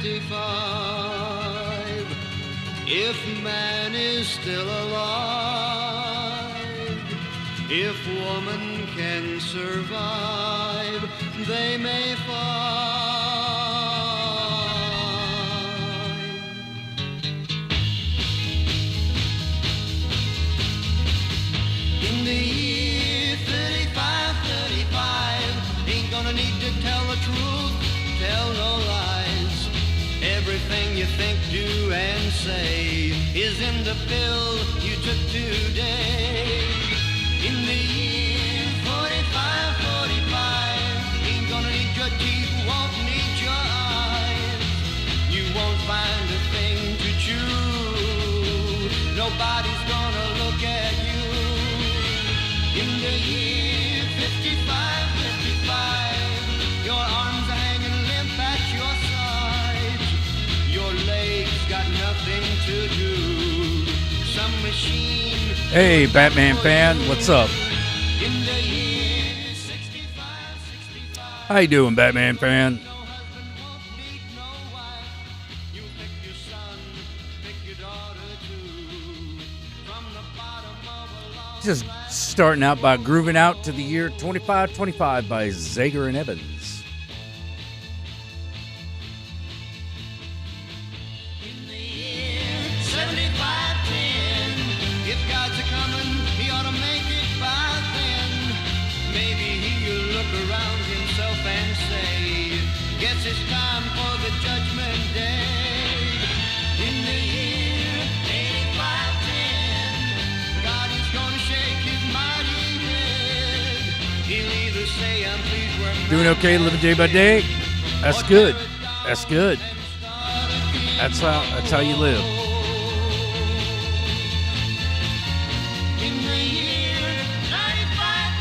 55. If man is still alive, if woman can survive, they may find. In the year 35, ain't gonna need to tell the truth, tell no lies. Everything you think, do, and say is in the pill you took today. In the year 45, ain't gonna need your teeth, won't need your eyes. You won't find a thing to chew, nobody's gonna look at you. In the year 55, your arms are hanging limp at your sides. Your legs got nothing to do. Some machine. Hey, Batman fan, what's up? In the year 65. How you doing, Batman fan? No husband won't need no wife. You pick your son, pick your daughter too. From the bottom of a long Just starting out by grooving out to the year 2525 by Zager and Evans. In the year 7510, if God's a coming, he ought to make it by then. Maybe he'll look around himself and say, guess it's time for the judgment day. In the year 8510, God is gonna shake his mighty head. He'll either say, I'm pleased where I'm Doing okay, living day by day? That's good. That's good. That's how you live. In the year 95,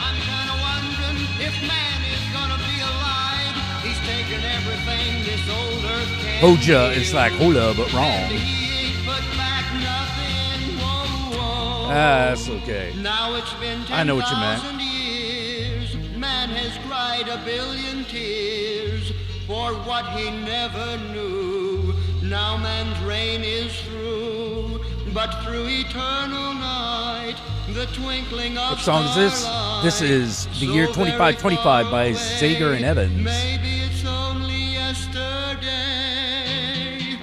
I'm kind of wondering if man is gonna be alive. He's taken everything this old earth can. Hoja is like hola, but wrong. He ain't put back nothing. Whoa, whoa. That's okay. Now it's been 10,000 I know what you meant. years. Man has cried a billion tears for what he never knew. Now man's reign is through, but through eternal night, the twinkling of What song is this? This is The Year 2525 by Zager and Evans. Maybe it's only yesterday.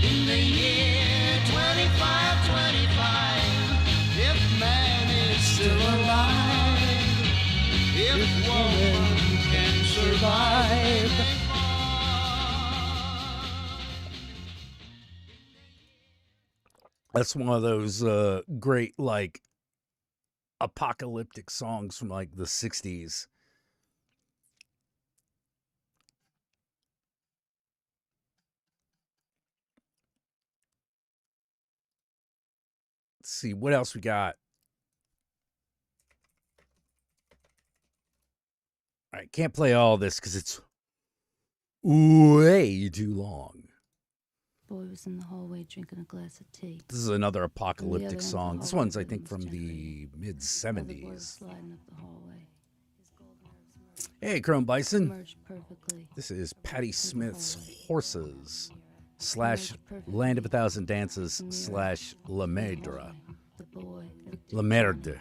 In the year 2525, if man is still alive, if woman can survive. That's one of those great, like, apocalyptic songs from, like, the 60s. Let's see, what else we got? All right, can't play all this because it's way too long. Boy was in the hallway drinking a glass of tea. This is another other apocalyptic end of song. the This hallway, one's, I think, building from was the Other boy was mid-70s. sliding up the hallway. His gold nerves Hey, Chrome Bison. merged perfectly. This is Patti Smith's Horses / Land of a Thousand Dances / La Medra. The boy looked La at Merde.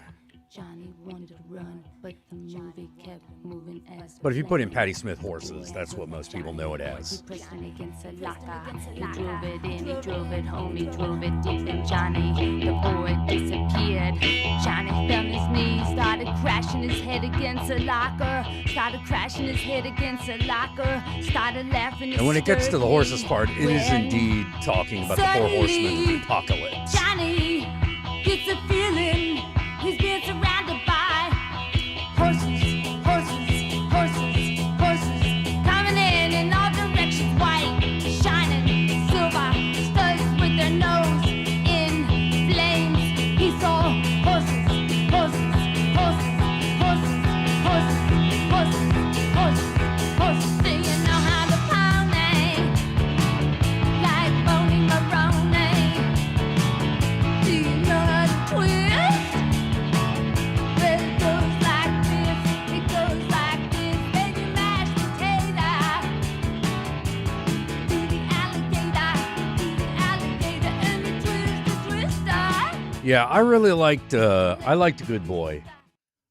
Johnny wanted to run, but the movie kept moving as. But if you put in Patti Smith Horses, that's what most people know it He as. pressed it against a locker. He drove it in, he drove it home, he drove it deep in Johnny. The boy disappeared. Johnny fell on his knees, started crashing his head against a locker. Started crashing his head against a locker. Started laughing. And when it gets to the horses part, it is indeed talking about the four horsemen of the apocalypse. Johnny gets a feeling he's being surrounded by horses, horses, horses, horses, coming in all directions, white, shining, silver, studs with their nose in flames. He saw horses, horses, horses, horses, horses, horses, horses, horses. Do you know how to pony? Like Boney Maroney. Do Yeah, I really liked. I liked Good Boy.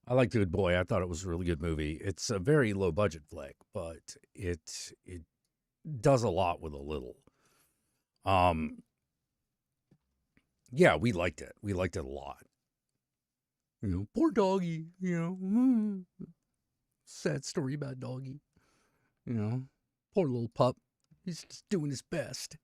I liked Good Boy. I thought it was a really good movie. It's a very low budget flick, but it does a lot with a little. Um, yeah, we liked it. We liked it a lot. You know, poor doggy. You know, sad story about doggy. You know, poor little pup. He's just doing his best.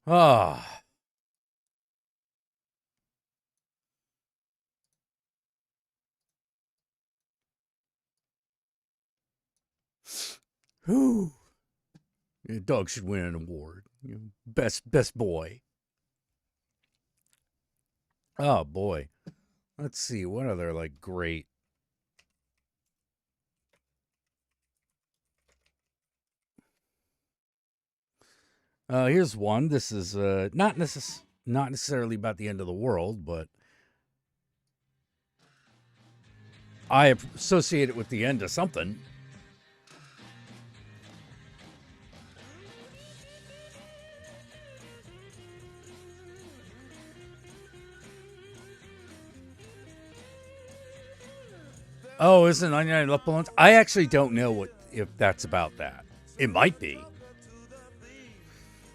Ah. Whew. Yeah, dog should win an award. You know, best boy. Oh boy. Let's see what other like great. Here's one. This is not necessarily about the end of the world, but I associate it with the end of something. Oh, isn't Onion Love Balloons? I actually don't know if that's about that. It might be.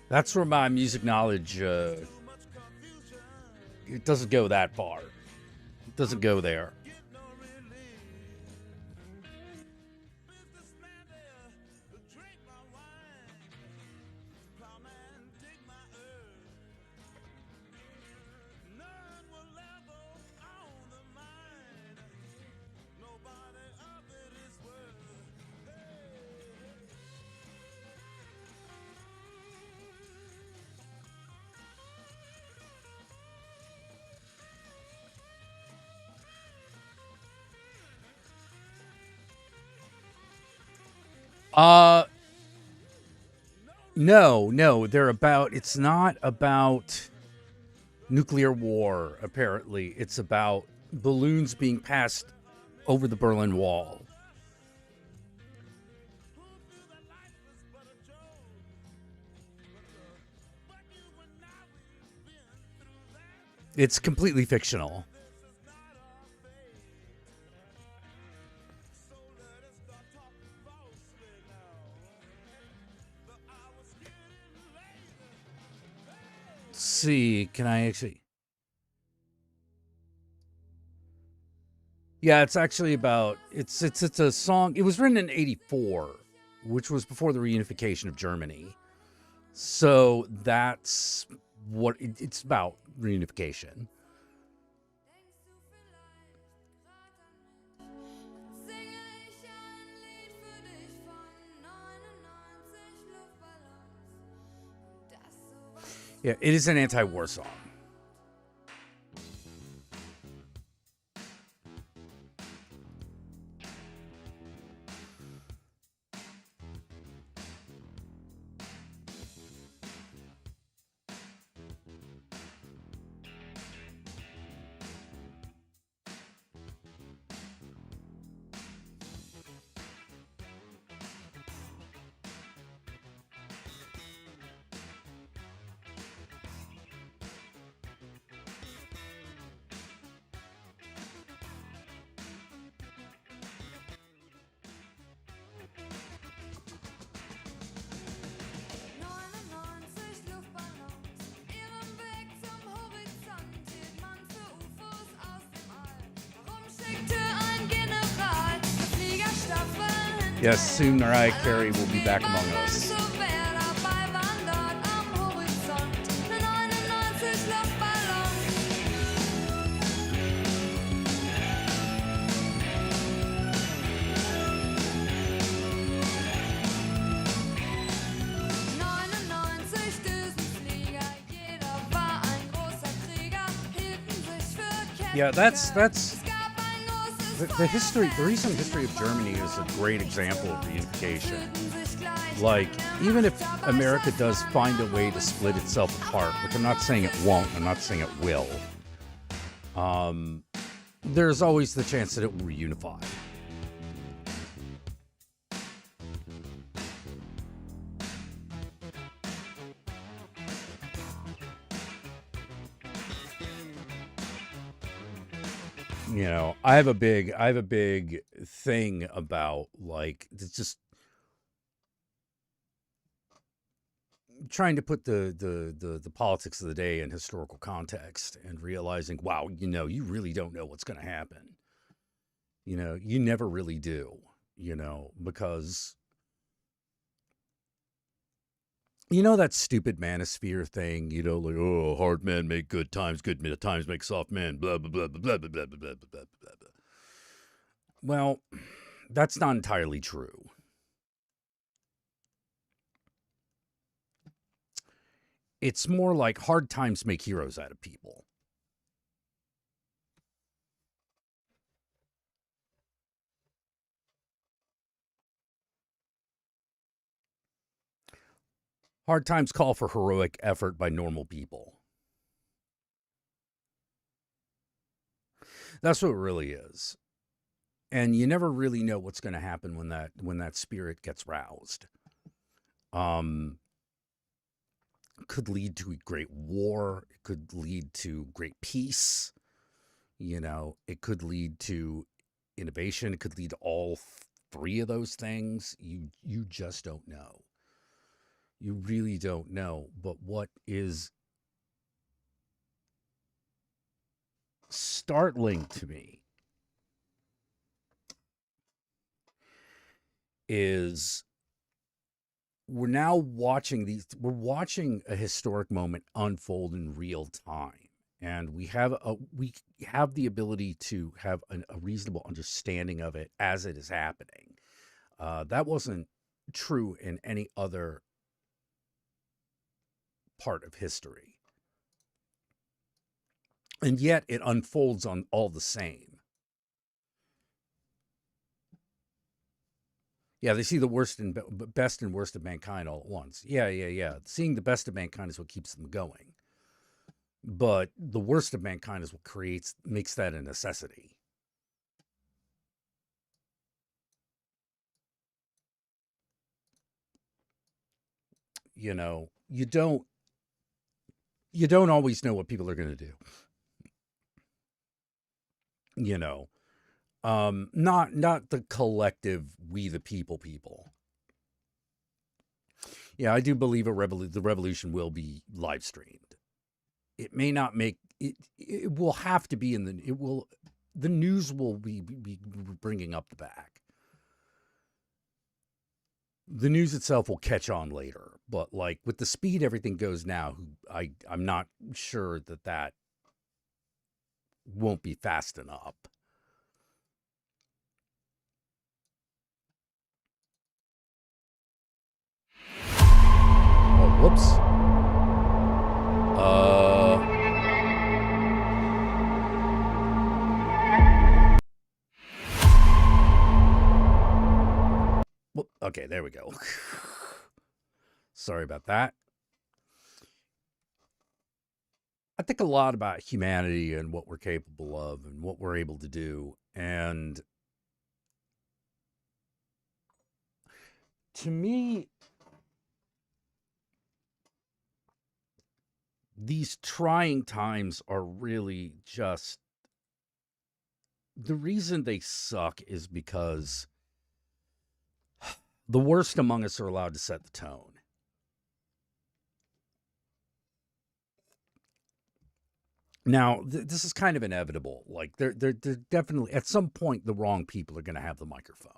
That's where my music knowledge it doesn't go that far. It doesn't go there. No, it's not about nuclear war, apparently. It's about balloons being passed over the Berlin Wall. It's completely fictional. See, can I actually? Yeah, it's actually about it's a song. It was written in '84, which was before the reunification of Germany. So that's what it's about, reunification. Yeah, it is an anti-war song. Yes, soon Mariah Carey will be back among us. Yeah, that's the history. The recent history of Germany is a great example of reunification. Like, even if America does find a way to split itself apart, which I'm not saying it won't, I'm not saying it will. there's always the chance that it will reunify. You know, I have a big thing about, like, it's just trying to put the politics of the day in historical context and realizing, wow, you know, you really don't know what's going to happen. You know, you never really do, you know, because, you know, that stupid manosphere thing, you know, like, oh, hard men make good times make soft men, blah, blah, blah, blah, blah, blah, blah, blah, blah, blah, blah, blah. Well, that's not entirely true. It's more like hard times make heroes out of people. Hard times call for heroic effort by normal people. That's what it really is. And you never really know what's going to happen when that spirit gets roused. Could lead to a great war. It could lead to great peace. You know, it could lead to innovation. It could lead to all three of those things. You just don't know. You really don't know. But what is startling to me is we're now watching a historic moment unfold in real time, and we have the ability to have a reasonable understanding of it as it is happening. That wasn't true in any other part of history, and yet it unfolds on all the same. Yeah, they see the worst and best and worst of mankind all at once. Yeah. Seeing the best of mankind is what keeps them going. But the worst of mankind is what makes that a necessity. You know, you don't always know what people are going to do. You know, not the collective we the people. Yeah, I do believe the revolution will be live streamed. It may not make it. It will have to be the news will be bringing up the back. The news itself will catch on later, but like with the speed everything goes now, I'm not sure that won't be fast enough. Oh, whoops. Okay, there we go. Sorry about that. I think a lot about humanity and what we're capable of and what we're able to do. And to me, these trying times are really just the reason they suck is because the worst among us are allowed to set the tone. Now, this is kind of inevitable. Like, they're definitely, at some point, the wrong people are going to have the microphone.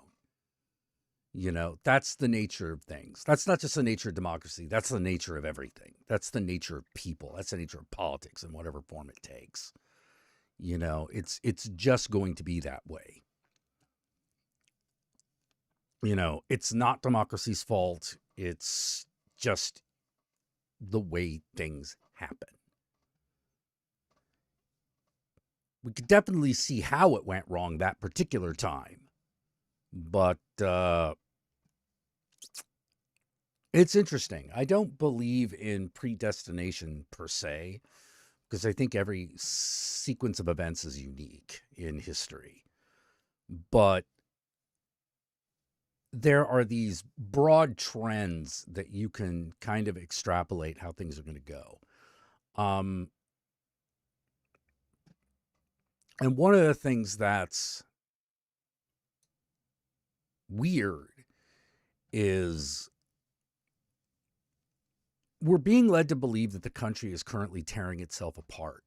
You know, that's the nature of things. That's not just the nature of democracy. That's the nature of everything. That's the nature of people. That's the nature of politics in whatever form it takes. You know, it's just going to be that way. You know, it's not democracy's fault. It's just the way things happen. We could definitely see how it went wrong that particular time. But it's interesting. I don't believe in predestination per se, because I think every sequence of events is unique in history. But there are these broad trends that you can kind of extrapolate how things are going to go. And one of the things that's weird is we're being led to believe that the country is currently tearing itself apart,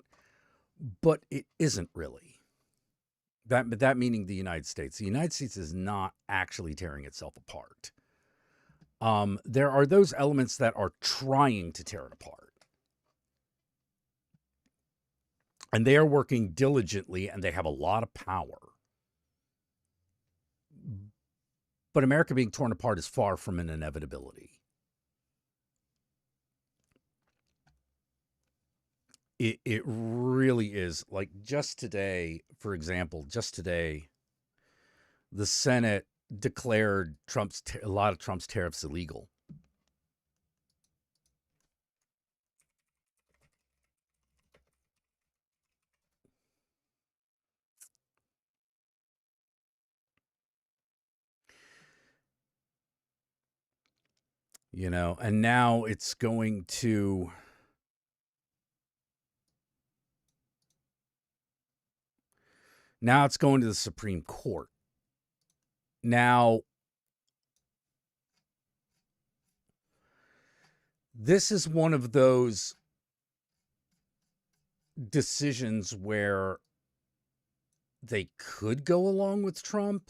but it isn't really. That meaning the United States. The United States is not actually tearing itself apart. There are those elements that are trying to tear it apart. And they are working diligently, and they have a lot of power. But America being torn apart is far from an inevitability. It really is. Like just today, for example, the Senate declared a lot of Trump's tariffs illegal. You know, and now it's going to the Supreme Court. Now, this is one of those decisions where they could go along with Trump,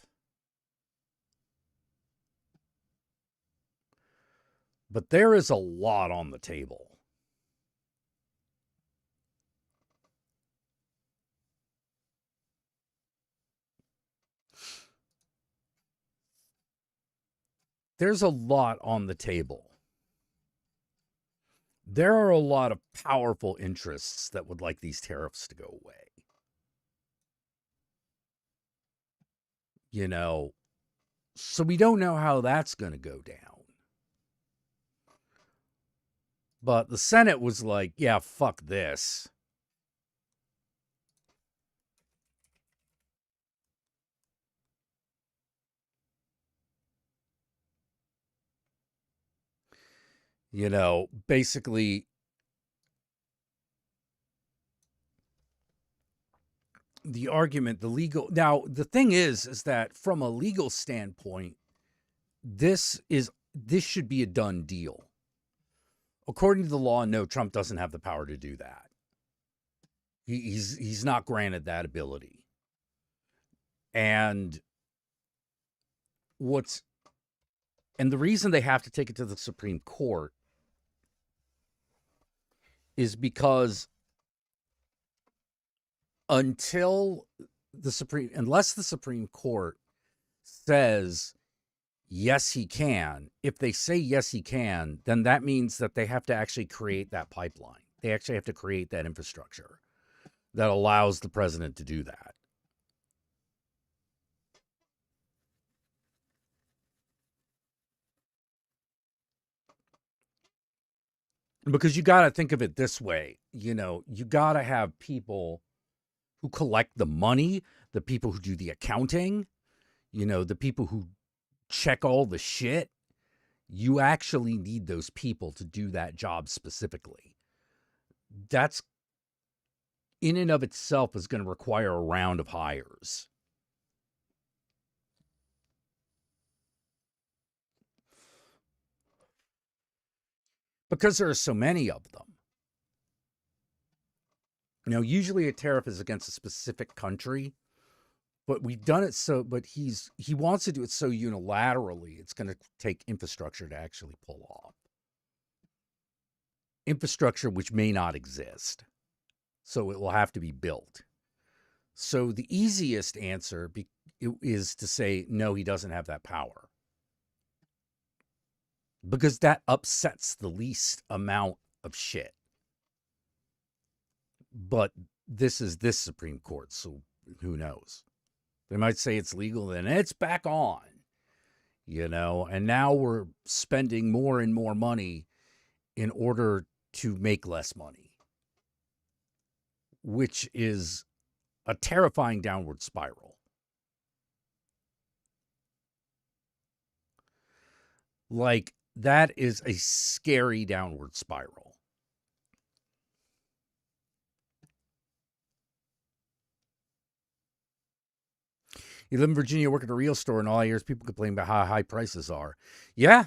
but there is a lot on the table. There's a lot on the table. There are a lot of powerful interests that would like these tariffs to go away. You know, so we don't know how that's going to go down. But the Senate was like, yeah, fuck this. You know, basically, the argument, now the thing is that from a legal standpoint, this should be a done deal. According to the law, no, Trump doesn't have the power to do that. He's not granted that ability. And the reason they have to take it to the Supreme Court is because unless the Supreme Court says yes he can, if they say yes he can, then that means that they have to actually create that pipeline. They actually have to create that infrastructure that allows the president to do that. Because you got to think of it this way, you know, you got to have people who collect the money, the people who do the accounting, you know, the people who check all the shit. You actually need those people to do that job specifically. That's in and of itself is going to require a round of hires. Because there are so many of them. You know, usually a tariff is against a specific country, but we've done it but he wants to do it so unilaterally, it's going to take infrastructure to actually pull off. Infrastructure which may not exist. So it will have to be built. So the easiest answer is to say, no, he doesn't have that power. Because that upsets the least amount of shit. But this is this Supreme Court, so who knows? They might say it's legal, then it's back on. You know, and now we're spending more and more money in order to make less money. which is a terrifying downward spiral. Like, that is a scary downward spiral. You live in Virginia, work at a real store, and all I hear is people complain about how high prices are. Yeah.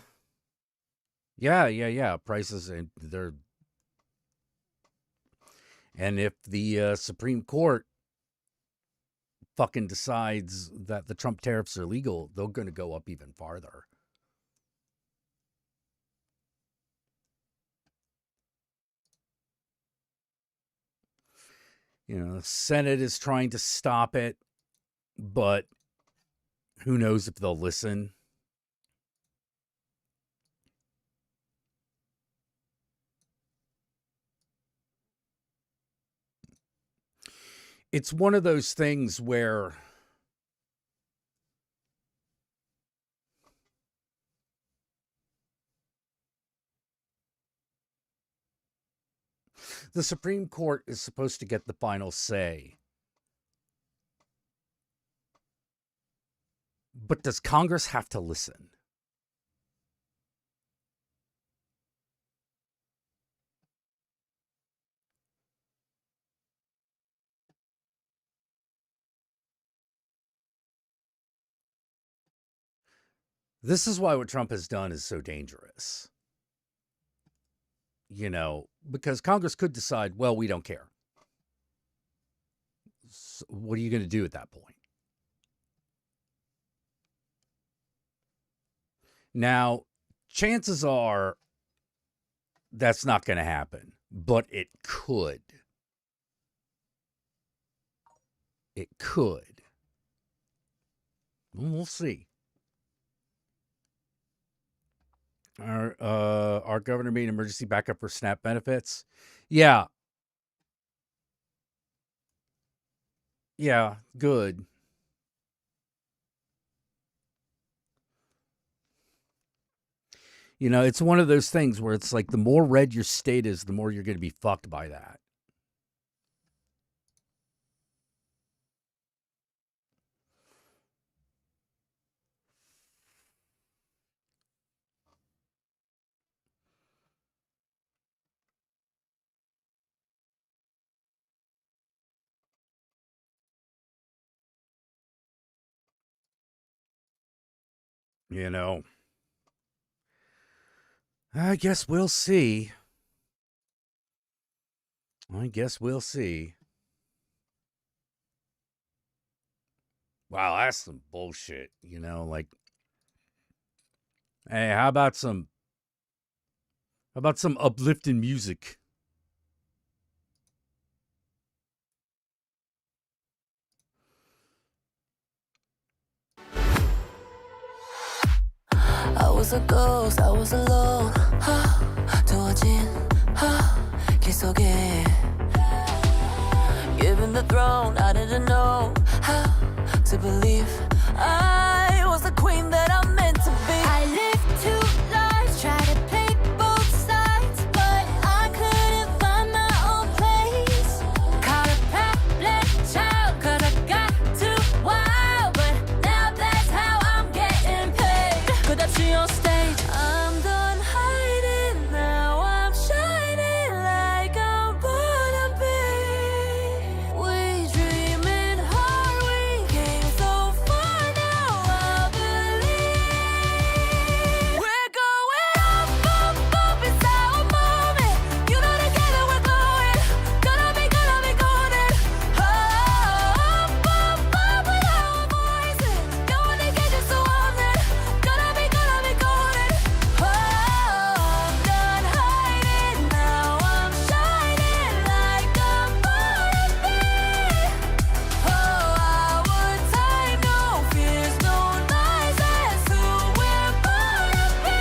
Prices, and they're... And if the Supreme Court fucking decides that the Trump tariffs are legal, they're going to go up even farther. You know, the Senate is trying to stop it, but who knows if they'll listen. It's one of those things where the Supreme Court is supposed to get the final say. But does Congress have to listen? This is why what Trump has done is so dangerous. You know, because Congress could decide, well, we don't care. So what are you going to do at that point? Now, chances are that's not going to happen, but it could. It could. We'll see. Our governor made emergency backup for SNAP benefits. Yeah. Yeah, good. You know, it's one of those things where it's like the more red your state is, the more you're going to be fucked by that. You know, I guess we'll see. I guess we'll see. Wow, that's some bullshit, you know, like, hey, how about some uplifting music? I was a ghost, I was alone. 두어진 길 속에 given the throne, I didn't know how to believe I was the queen that I'm meant to be. I lived two lives, tried to play both sides, but I couldn't find my own place. Caught a problem child, 'cause I got too wild, but now that's how I'm getting paid. 끝없이 on stage, I'm done hiding now. I'm shining like I'm born to be. We dreaming hard, we came so far now. I believe we're going up, up, up. It's our moment. You know together we're glowing. Gonna be golden. Up, up, up with our voices. Gonna get you so on it. Gonna be golden. Oh, I'm done hiding now. I'm shining like I'm born to be. Oh, our time, no fears, no lies. That's who we're born to be.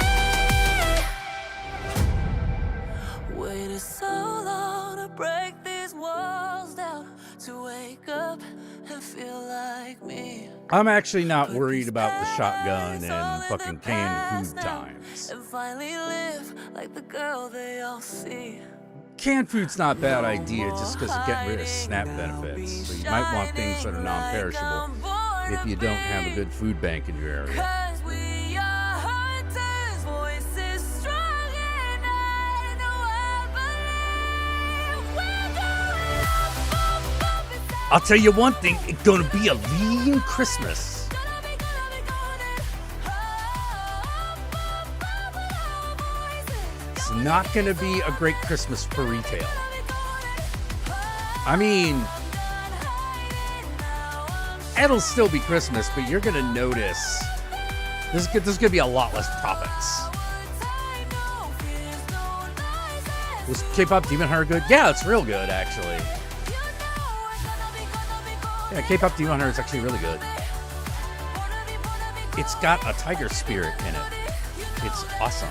Waited so long to break these walls down, to wake up and feel like me. I'm actually not worried about the shotgun and fucking canned food times. And finally live like the girl they all see. canned food's not a bad idea just because of getting rid of SNAP benefits. So you might want things that are non-perishable if you don't have a good food bank in your area. I'll tell you one thing, it's gonna be a lean Christmas. It's not gonna be a great Christmas for retail. I mean, it'll still be Christmas, but you're gonna notice there's gonna be a lot less profits. Was K-pop Demon Hunter good? Yeah, it's real good, actually. Yeah, K-pop Demon Hunter is actually really good. It's got a tiger spirit in it. It's awesome.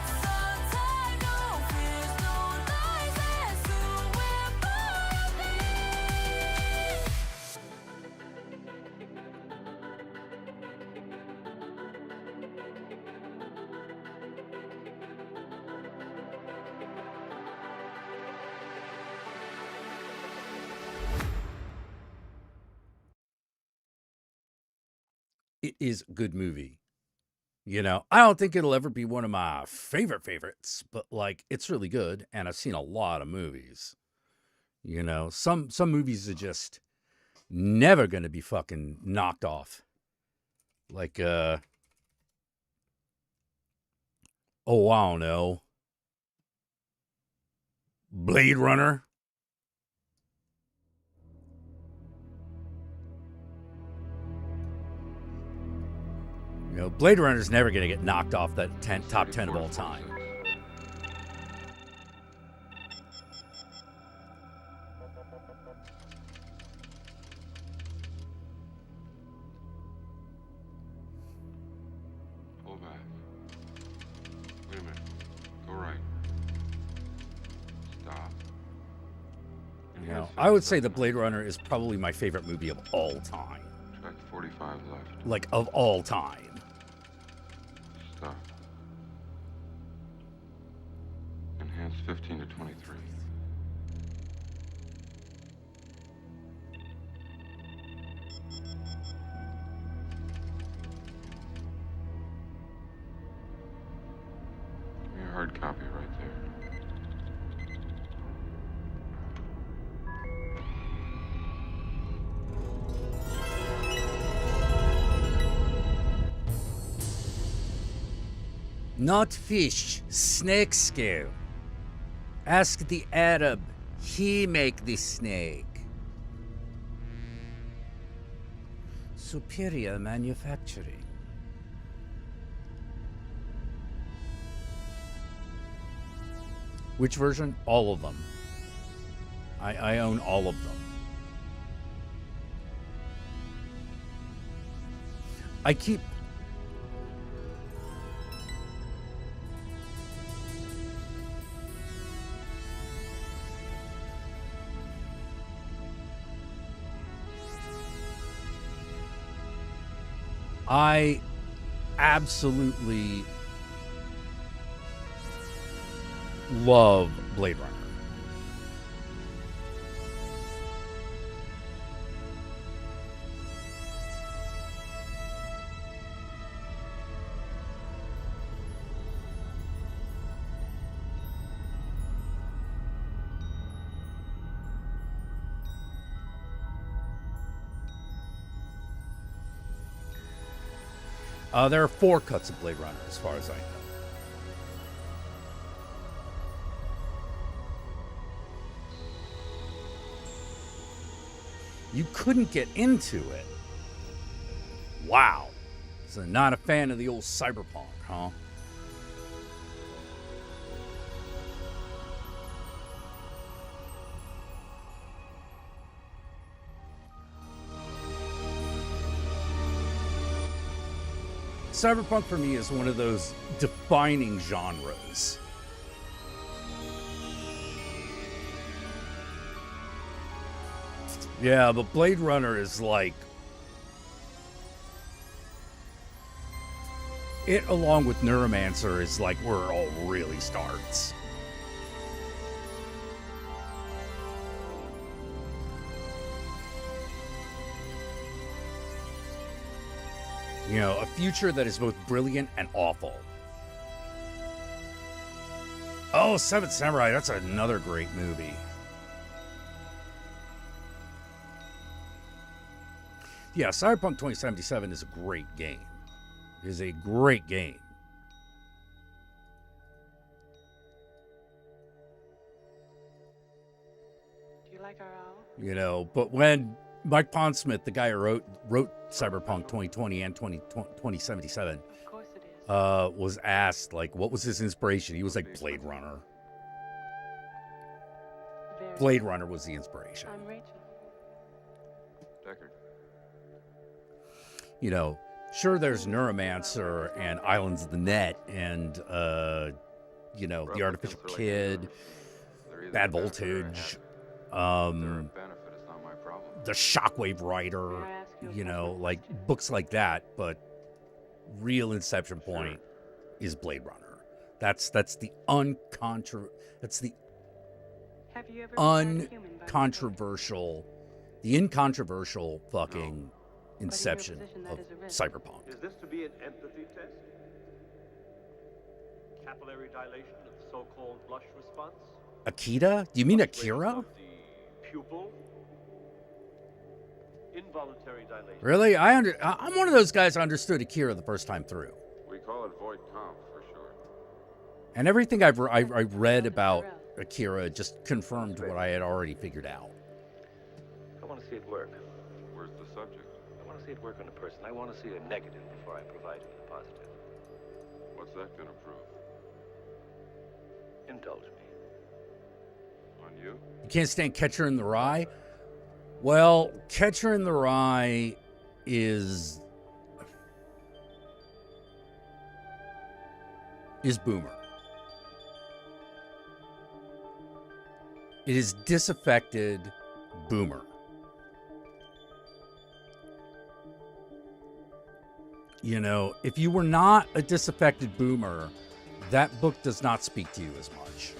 It is a good movie. You know, I don't think it'll ever be one of my favorites, but like it's really good, and I've seen a lot of movies. You know, some movies are just never gonna be fucking knocked off. Like oh, I don't know. Blade Runner. You know, Blade Runner's never going to get knocked off that top 10 of all time. Pull back. Wait a minute. Go right. Stop. You know, I would say the Blade Runner is probably my favorite movie of all time. Track 45 left. Like, of all time. Stop. Enhance 15 to 23. Give me a hard copy right there. Not fish, snake scale. Ask the Arab, he make the snake. Superior manufacturing. Which version? All of them. I own all of them. I keep... I absolutely love Blade Runner. There are 4 cuts of Blade Runner, as far as I know. You couldn't get into it. Wow. So not a fan of the old cyberpunk, huh? Cyberpunk for me is one of those defining genres. Yeah, but Blade Runner is like... It, along with Neuromancer, is like where it all really starts. You know, a future that is both brilliant and awful. Oh, Seventh Samurai, that's another great movie. Yeah, Cyberpunk 2077 is a great game. It is a great game. Do you like our owl? You know, but when Mike Pondsmith, the guy who wrote Cyberpunk 2020 and 2077, Of course it is. was asked, like, what was his inspiration? He was like, Blade Runner. Very Blade Runner was the inspiration. I'm Rachel. Deckard. You know, sure, there's Neuromancer and Islands of the Net and, you know, The Artificial Kid, Bad Voltage, The Shockwave Rider, May I ask you a you know, question? like books like that, but real inception point is Blade Runner. That's the Have you ever been human by uncontroversial, the incontroversial fucking But in your inception position, that of is a risk. cyberpunk. Is this to be an empathy test? Capillary dilation of the so-called blush response? Akita? Do you mean Fluctuation Akira? of the pupil? Involuntary dilation. Really? I'm one of those guys who understood Akira the first time through. We call it void comp for sure. And everything I read about Akira just confirmed what I had already figured out. I want to see it work. Where's the subject? I want to see it work on a person. I want to see a negative before I provide him with a positive. What's that gonna prove? Indulge me. On you? You can't stand Catcher in the Rye? Well, Catcher in the Rye is Boomer. It is disaffected Boomer. You know, if you were not a disaffected Boomer, that book does not speak to you as much.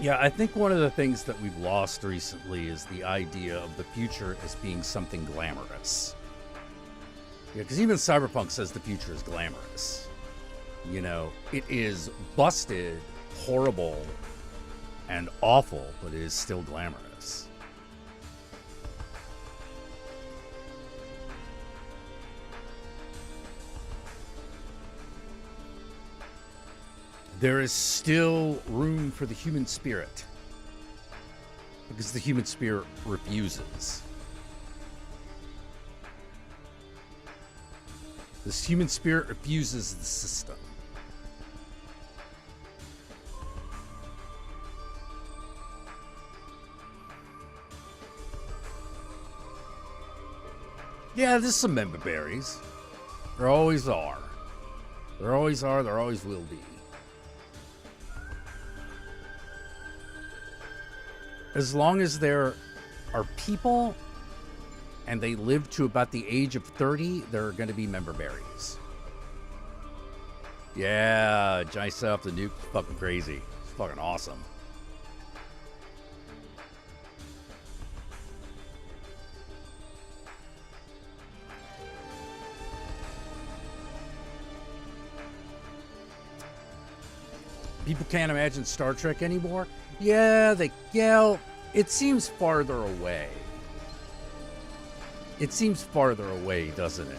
Yeah, I think one of the things that we've lost recently is the idea of the future as being something glamorous. Yeah, because even Cyberpunk says the future is glamorous. You know, it is busted, horrible, and awful, but it is still glamorous. There is still room for the human spirit, because the human spirit refuses. This human spirit refuses the system. Yeah, there's some member berries. There always are. There always are, there always will be. As long as there are people and they live to about the age of 30, there are going to be member berries. Yeah, Johnny set up the nuke. Fucking crazy. It's fucking awesome. People can't imagine Star Trek anymore. Yeah, it seems farther away. It seems farther away, doesn't it?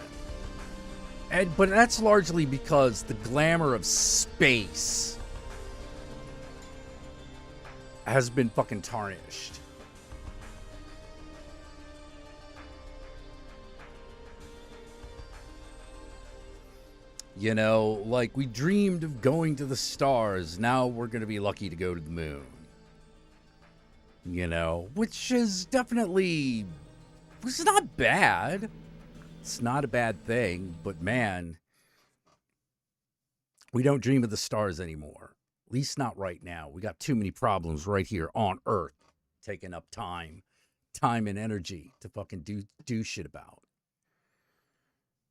But that's largely because the glamour of space has been fucking tarnished. You know, like we dreamed of going to the stars. Now we're going to be lucky to go to the moon. You know, which is definitely, it's not bad. It's not a bad thing, but man, we don't dream of the stars anymore. At least not right now. We got too many problems right here on Earth, taking up time and energy to fucking do shit about.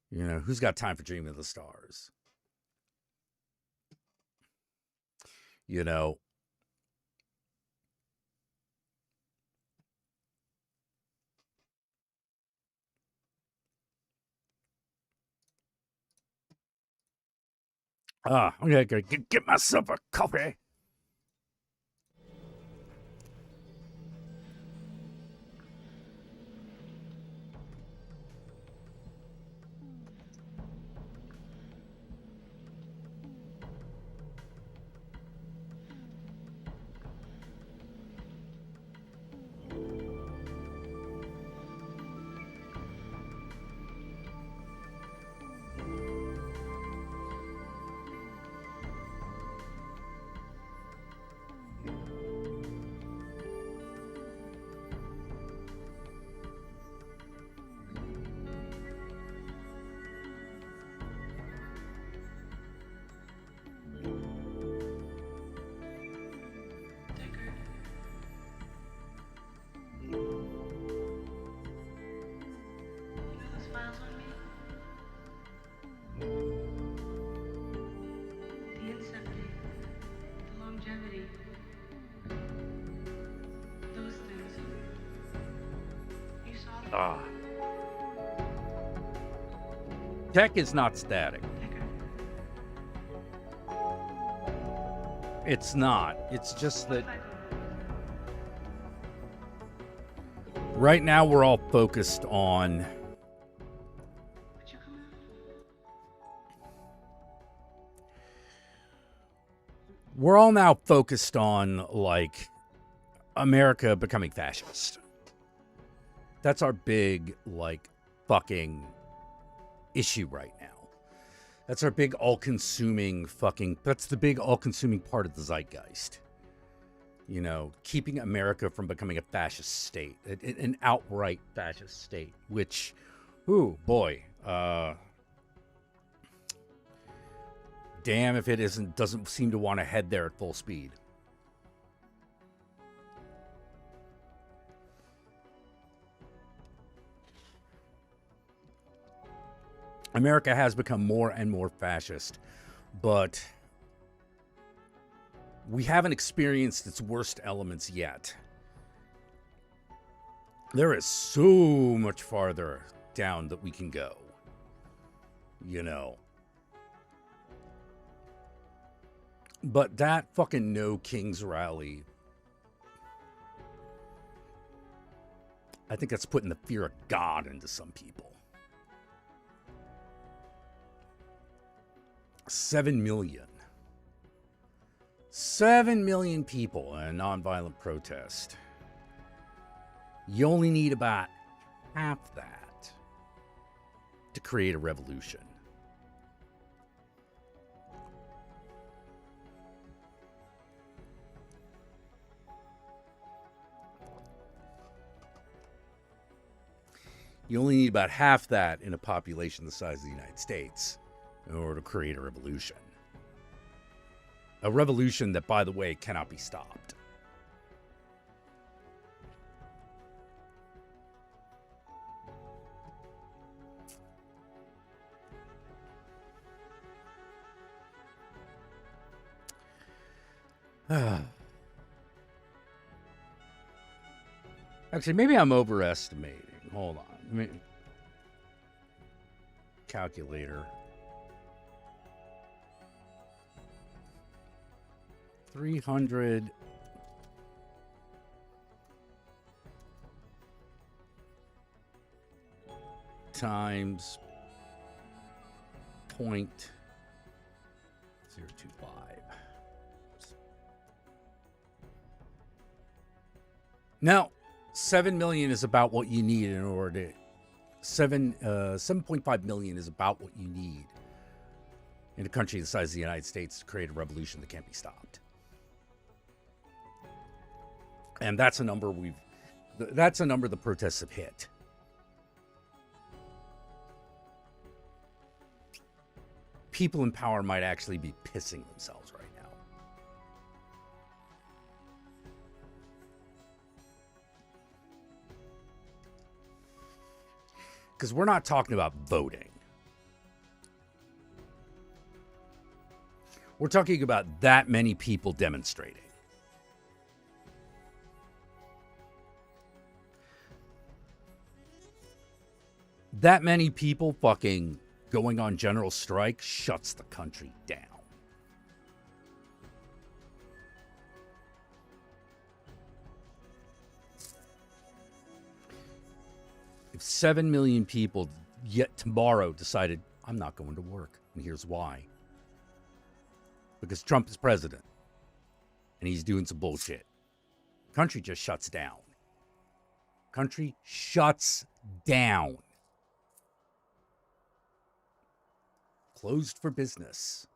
You know, who's got time for dreaming of the stars? You know, I'm gonna get myself a coffee. Tech is not static. It's not. It's just that right now we're all focused on like America becoming fascist. That's our big like fucking issue right now. That's our big all-consuming that's the big all-consuming part of the zeitgeist. You know, keeping America from becoming a fascist state, an outright fascist state, which, ooh, boy, damn if it doesn't seem to want to head there at full speed. America has become more and more fascist, but we haven't experienced its worst elements yet. There is so much farther down that we can go, you know. But that fucking No Kings rally, I think that's putting the fear of God into some people. 7 million. 7 million people in a nonviolent protest. You only need about half that to create a revolution. You only need about half that in a population the size of the United States in order to create a revolution. A revolution that, by the way, cannot be stopped. Actually, maybe I'm overestimating. Hold on. Calculator. 300 times 0.025. Now, 7 million is about what you need in order to 7.5 million is about what you need in a country the size of the United States to create a revolution that can't be stopped. And that's a number the protests have hit. People in power might actually be pissing themselves right now. Because we're not talking about voting. We're talking about that many people demonstrating. That many people fucking going on general strike shuts the country down. If 7 million people yet tomorrow decided, I'm not going to work, and here's why. Because Trump is president, and he's doing some bullshit. Country just shuts down. Country shuts down. Closed for business.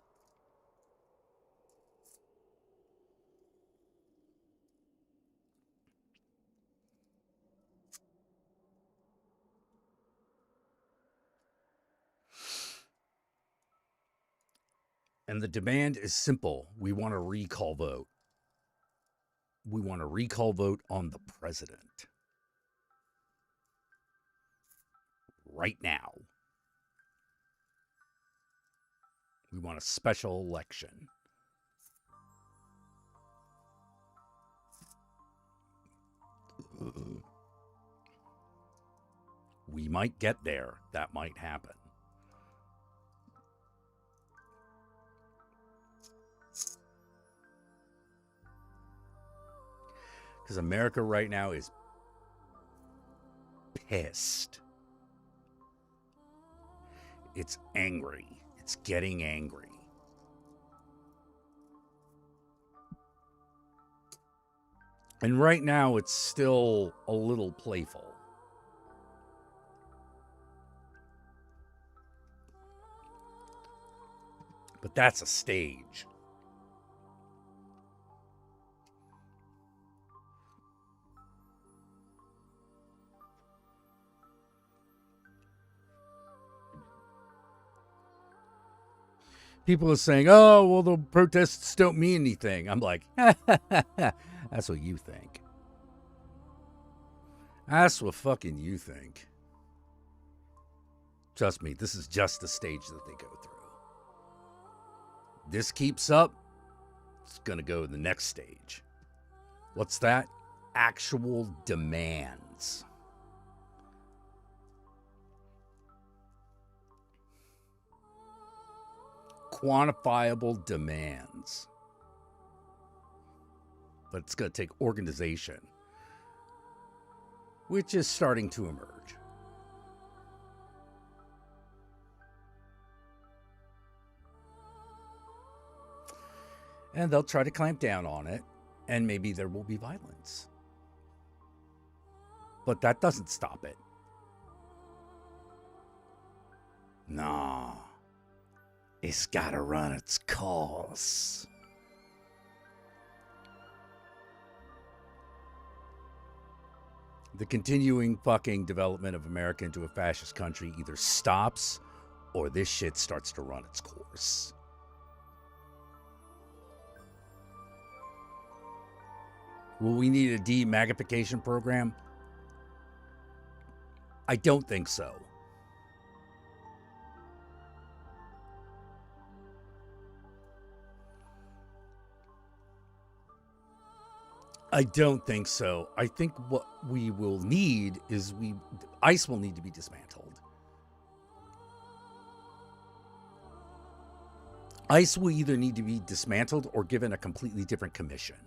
And the demand is simple. We want a recall vote. We want a recall vote on the president. Right now. We want a special election. We might get there. That might happen. Because America right now is pissed. It's angry. It's getting angry. And right now, it's still a little playful. But that's a stage. People are saying, oh, well, the protests don't mean anything. I'm like, that's what you think. That's what fucking you think. Trust me, this is just the stage that they go through. This keeps up, it's going to go to the next stage. What's that? Actual demands. Quantifiable demands. But it's going to take organization, which is starting to emerge. And they'll try to clamp down on it, and maybe there will be violence. But that doesn't stop it. Nah. It's gotta run its course. The continuing fucking development of America into a fascist country either stops or this shit starts to run its course. Will we need a demagnification program? I don't think so. I don't think so. I think what we will need is ICE will need to be dismantled. ICE will either need to be dismantled or given a completely different commission.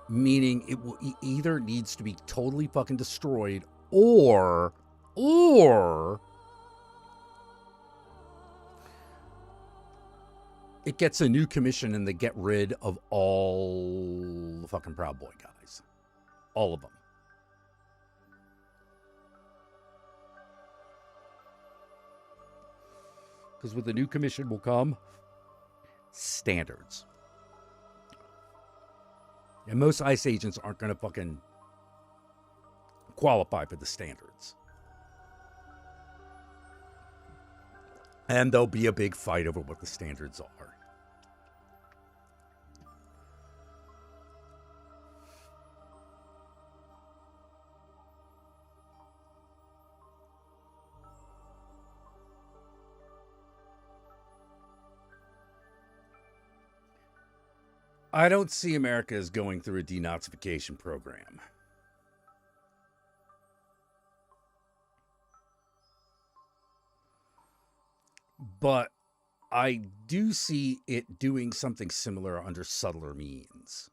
Meaning it will either needs to be totally fucking destroyed or it gets a new commission and they get rid of all the fucking Proud Boy guys. All of them. Because with the new commission will come standards. And most ICE agents aren't going to fucking qualify for the standards. And there'll be a big fight over what the standards are. I don't see America as going through a denazification program. But I do see it doing something similar under subtler means.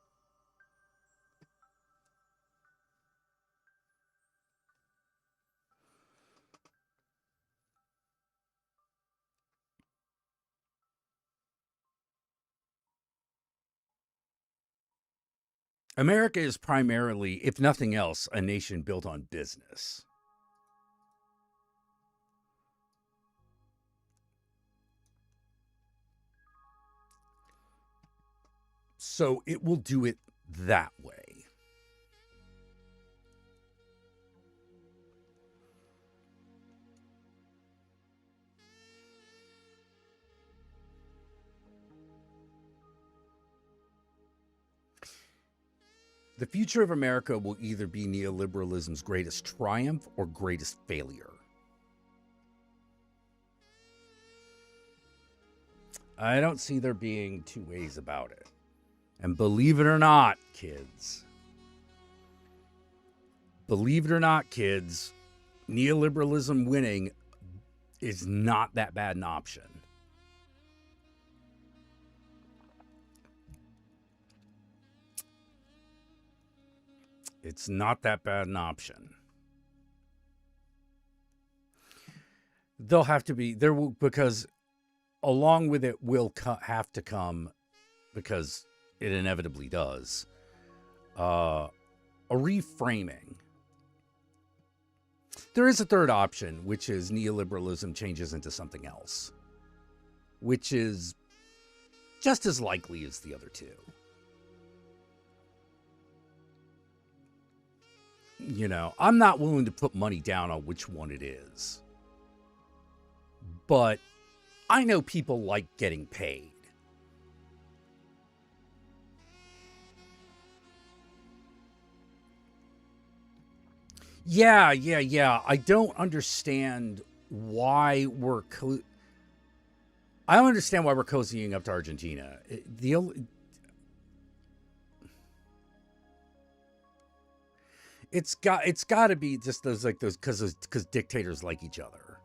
America is primarily, if nothing else, a nation built on business. So it will do it that way. The future of America will either be neoliberalism's greatest triumph or greatest failure. I don't see there being two ways about it. And believe it or not, kids, neoliberalism winning is not that bad an option. It's not that bad an option. They'll have to be there will, because along with it will have to come, because it inevitably does, a reframing. There is a third option, which is neoliberalism changes into something else, which is just as likely as the other two. You know, I'm not willing to put money down on which one it is. But I know people like getting paid. Yeah. I don't understand why we're I don't understand why we're cozying up to Argentina. It's got to be just those because dictators like each other.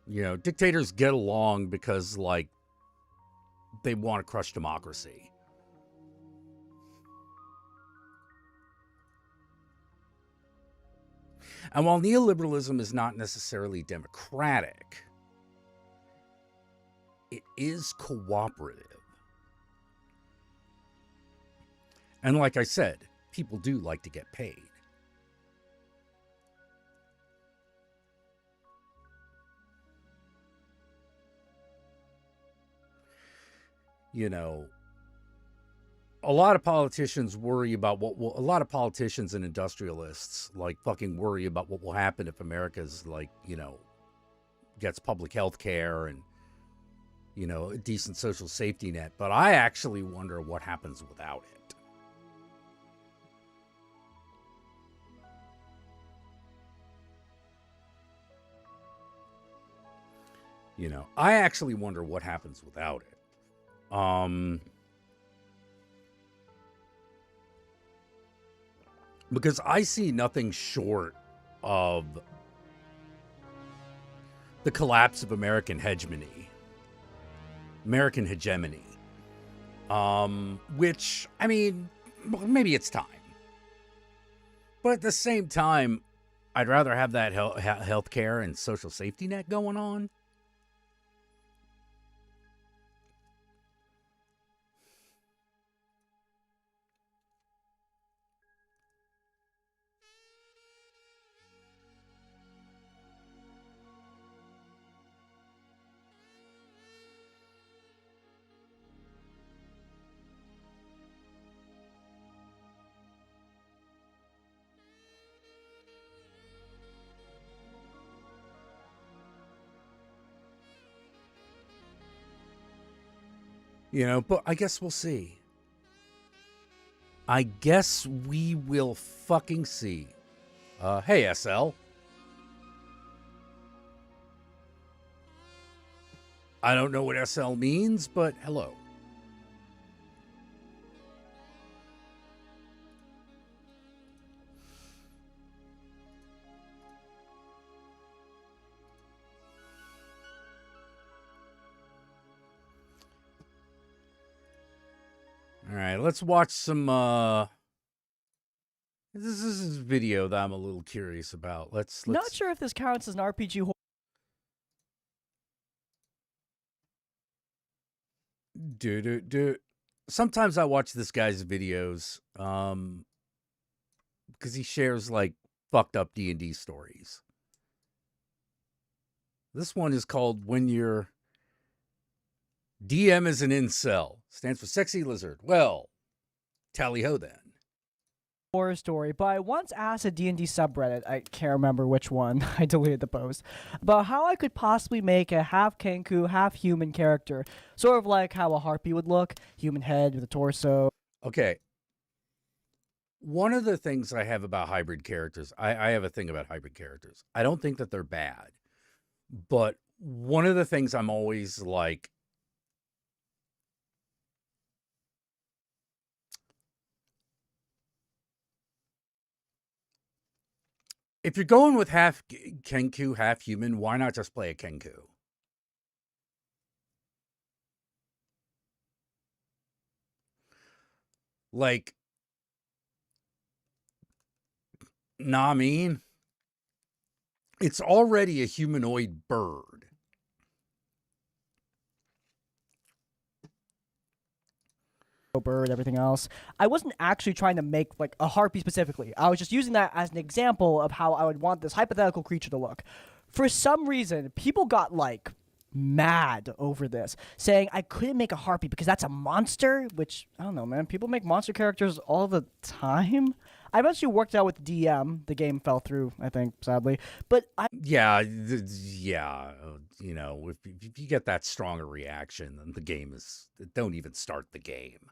You know, dictators get along because like they want to crush democracy. And while neoliberalism is not necessarily democratic, it is cooperative. And like I said, people do like to get paid. You know, a lot of politicians worry about a lot of politicians and industrialists like fucking worry about what will happen if America's like, you know, gets public health care and, you know, a decent social safety net. But I actually wonder what happens without it. You know, I actually wonder what happens without it. Because I see nothing short of the collapse of American hegemony. Which, I mean, maybe it's time. But at the same time, I'd rather have that health care and social safety net going on. You know, but I guess we'll see. I guess we will fucking see. Hey, SL. I don't know what SL means, but hello. All right, let's watch some, this is a video that I'm a little curious about. Let's Not sure if this counts as an RPG Sometimes I watch this guy's videos, because he shares, like, fucked up D&D stories. This one is called When Your DM is an Incel. Stands for Sexy Lizard. Well, tally-ho then. horror story, but I once asked a D&D subreddit, I can't remember which one, I deleted the post, about how I could possibly make a half Kenku, half human character. Sort of like how a harpy would look, human head with a torso. Okay. One of the things I have about hybrid characters, I have a thing about hybrid characters. I don't think that they're bad. But one of the things I'm always like, if you're going with half Kenku, half human, why not just play a Kenku? Like, nah, I mean, it's already a humanoid bird. Bird, everything else. I wasn't actually trying to make like a harpy specifically. I was just using that as an example of how I would want this hypothetical creature to look. For some reason, people got like mad over this, saying I couldn't make a harpy because that's a monster, which I don't know, man. People make monster characters all the time. I eventually worked out with DM. The game fell through, I think, sadly. But yeah, you know, if you get that strong a reaction, then the game is, don't even start the game.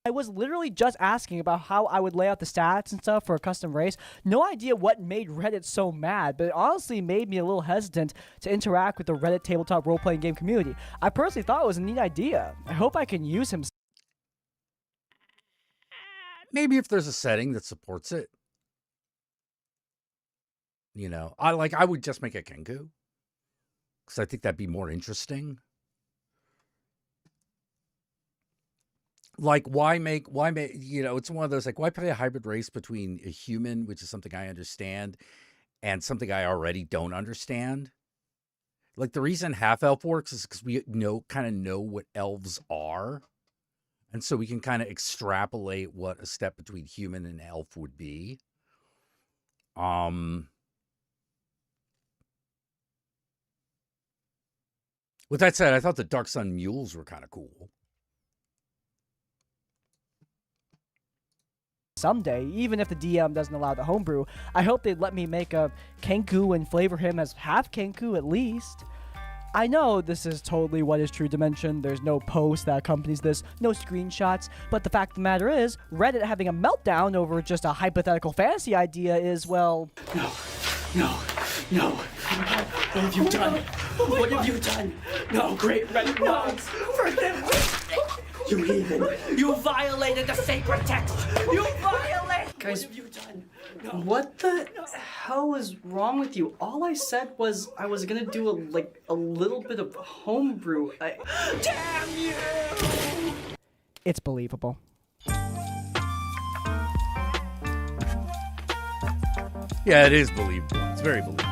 I was literally just asking about how I would lay out the stats and stuff for a custom race. No idea what made Reddit so mad, but it honestly made me a little hesitant to interact with the Reddit tabletop role-playing game community. I personally thought it was a neat idea. I hope I can use him. Maybe if there's a setting that supports it. You know, I would just make a Kenku, because I think that'd be more interesting. Like, why make, you know, it's one of those, like, why play a hybrid race between a human, which is something I understand, and something I already don't understand? Like, the reason half-elf works is because we kind of know what elves are. And so we can kind of extrapolate what a step between human and elf would be. With that said, I thought the Dark Sun mules were kind of cool. Someday, even if the DM doesn't allow the homebrew, I hope they'd let me make a Kenku and flavor him as half Kenku at least. I know this is totally what is True Dimension, there's no post that accompanies this, no screenshots, but the fact of the matter is, Reddit having a meltdown over just a hypothetical fantasy idea is, well... No. What have you done? What have you done? No, great red, no. Forgive me. You heathen. You violated the sacred text. You violated. Guys, what have you done? No. What the hell is wrong with you? All I said was I was gonna do a little bit of homebrew. Damn you! It's believable. Yeah, it is believable. It's very believable.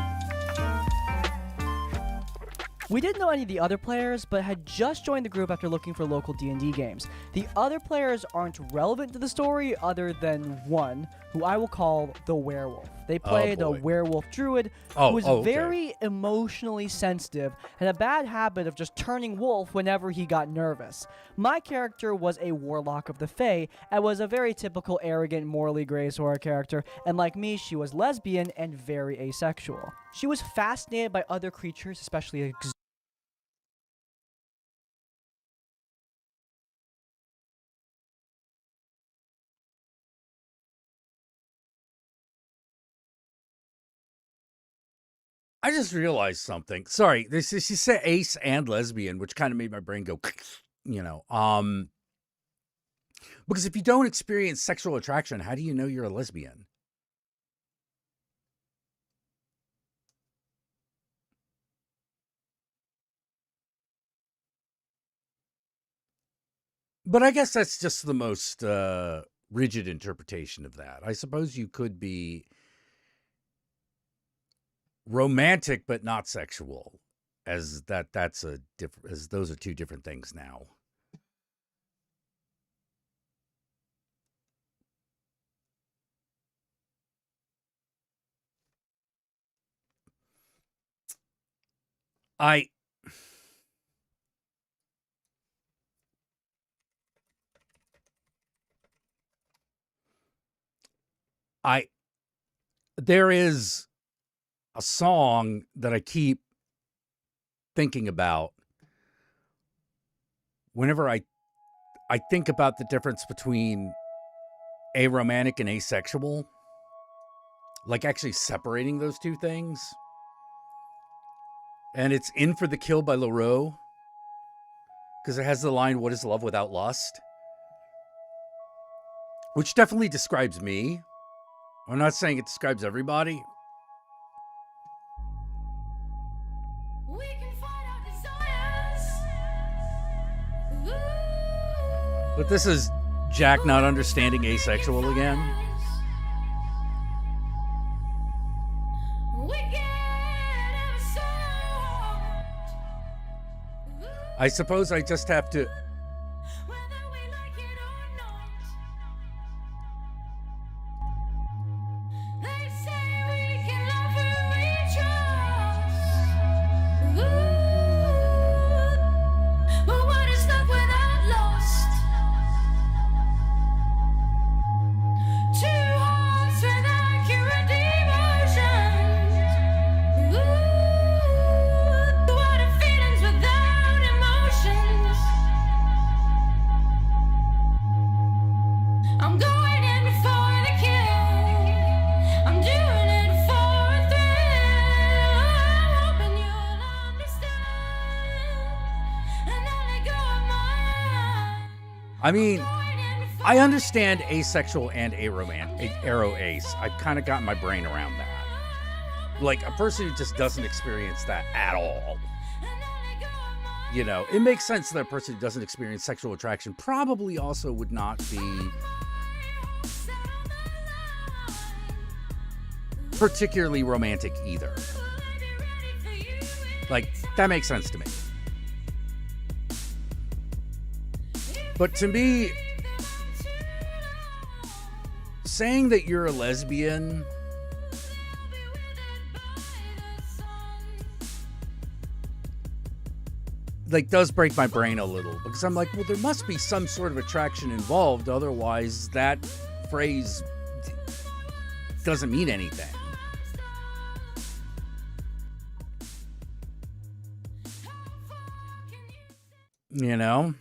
We didn't know any of the other players, but had just joined the group after looking for local D&D games. The other players aren't relevant to the story other than one, who I will call the werewolf. They played a werewolf druid who was very emotionally sensitive and had a bad habit of just turning wolf whenever he got nervous. My character was a warlock of the Fae and was a very typical arrogant, morally gray sort of character, and like me, she was lesbian and very asexual. She was fascinated by other creatures, especially I just realized something. Sorry, this is, she said ace and lesbian, which kind of made my brain go, you know. Because if you don't experience sexual attraction, how do you know you're a lesbian? But I guess that's just the most rigid interpretation of that. I suppose you could be romantic but not sexual, as that's a different, as those are two different things now. There is a song that I keep thinking about whenever I think about the difference between aromantic and asexual, like actually separating those two things. And it's In for the Kill by LaRoe, because it has the line, "What is love without lust?" Which definitely describes me. I'm not saying it describes everybody. We can find our desires. But this is Jack not understanding asexual again. I suppose I just have to... I mean, I understand asexual and aro ace. I've kind of gotten my brain around that. Like, a person who just doesn't experience that at all. You know, it makes sense that a person who doesn't experience sexual attraction probably also would not be particularly romantic either. Like, that makes sense to me. But to me, saying that you're a lesbian like does break my brain a little, because I'm like, well, there must be some sort of attraction involved, otherwise that phrase doesn't mean anything. You know?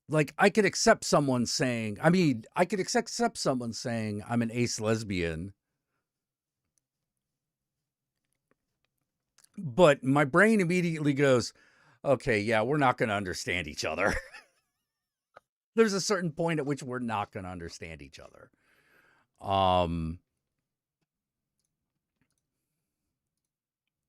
Like, I could accept someone saying, I could accept someone saying I'm an ace lesbian But my brain immediately goes, okay, yeah, we're not going to understand each other. There's a certain point at which we're not going to understand each other.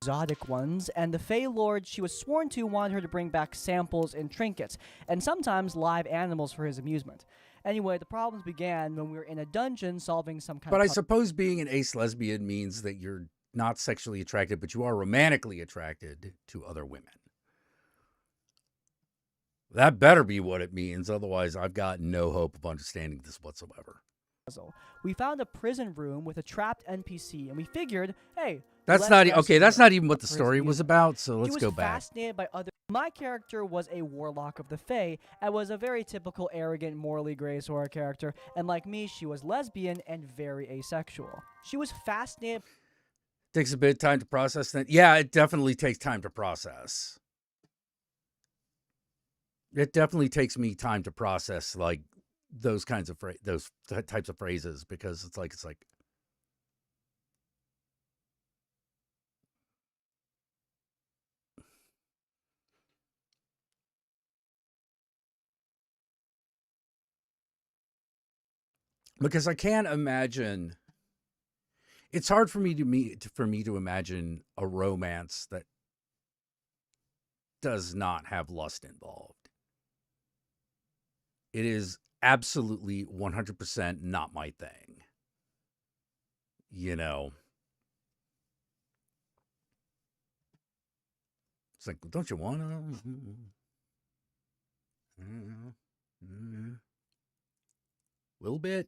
Exotic ones, and the Fey Lord she was sworn to wanted her to bring back samples and trinkets, and sometimes live animals for his amusement. Anyway, the problems began when we were in a dungeon solving some kind But of I suppose being an ace lesbian means that you're not sexually attracted, but you are romantically attracted to other women. That better be what it means. Otherwise, I've got no hope of understanding this whatsoever. puzzle. We found a prison room with a trapped NPC, and we figured, hey, That's let's not okay. rescue That's her. not even what A the prison story was user. about. So She let's was go back. fascinated by other. My character was a warlock of the Fae and was a very typical, arrogant, morally gray sort of character. And like me, she was lesbian and very asexual. She was fascinated. Takes a bit of time to process that. Yeah, it definitely takes time to process. It definitely takes me time to process like those kinds of types of phrases, because it's like because I can't imagine. It's hard for me to imagine a romance that does not have lust involved. It is absolutely 100% not my thing. You know, it's like, don't you want to? Little bit,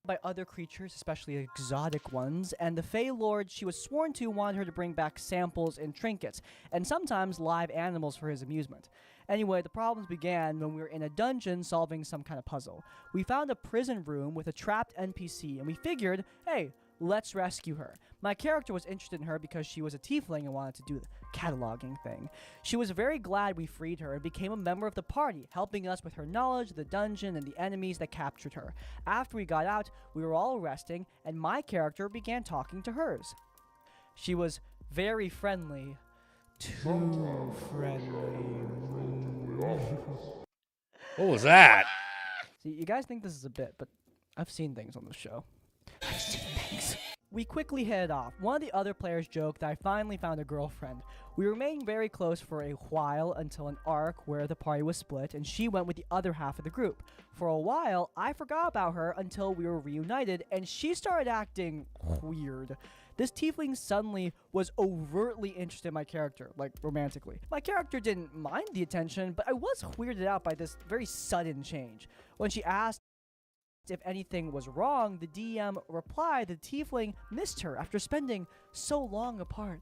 By other creatures, especially exotic ones, and the Fey Lord she was sworn to wanted her to bring back samples and trinkets, and sometimes live animals for his amusement. Anyway, the problems began when we were in a dungeon solving some kind of puzzle. We found a prison room with a trapped NPC, and we figured, hey, let's rescue her. My character was interested in her because she was a tiefling and wanted to do the cataloging thing. She was very glad we freed her and became a member of the party, helping us with her knowledge of the dungeon and the enemies that captured her. After we got out, we were all resting, and my character began talking to hers. She was very friendly. Too friendly. What was that? See, you guys think this is a bit, but I've seen things on the show. I've seen things. We quickly headed off. One of the other players joked that I finally found a girlfriend. We remained very close for a while until an arc where the party was split and she went with the other half of the group. For a while, I forgot about her until we were reunited and she started acting weird. This tiefling suddenly was overtly interested in my character, like romantically. My character didn't mind the attention, but I was weirded out by this very sudden change. When she asked if anything was wrong, the DM replied the tiefling missed her after spending so long apart.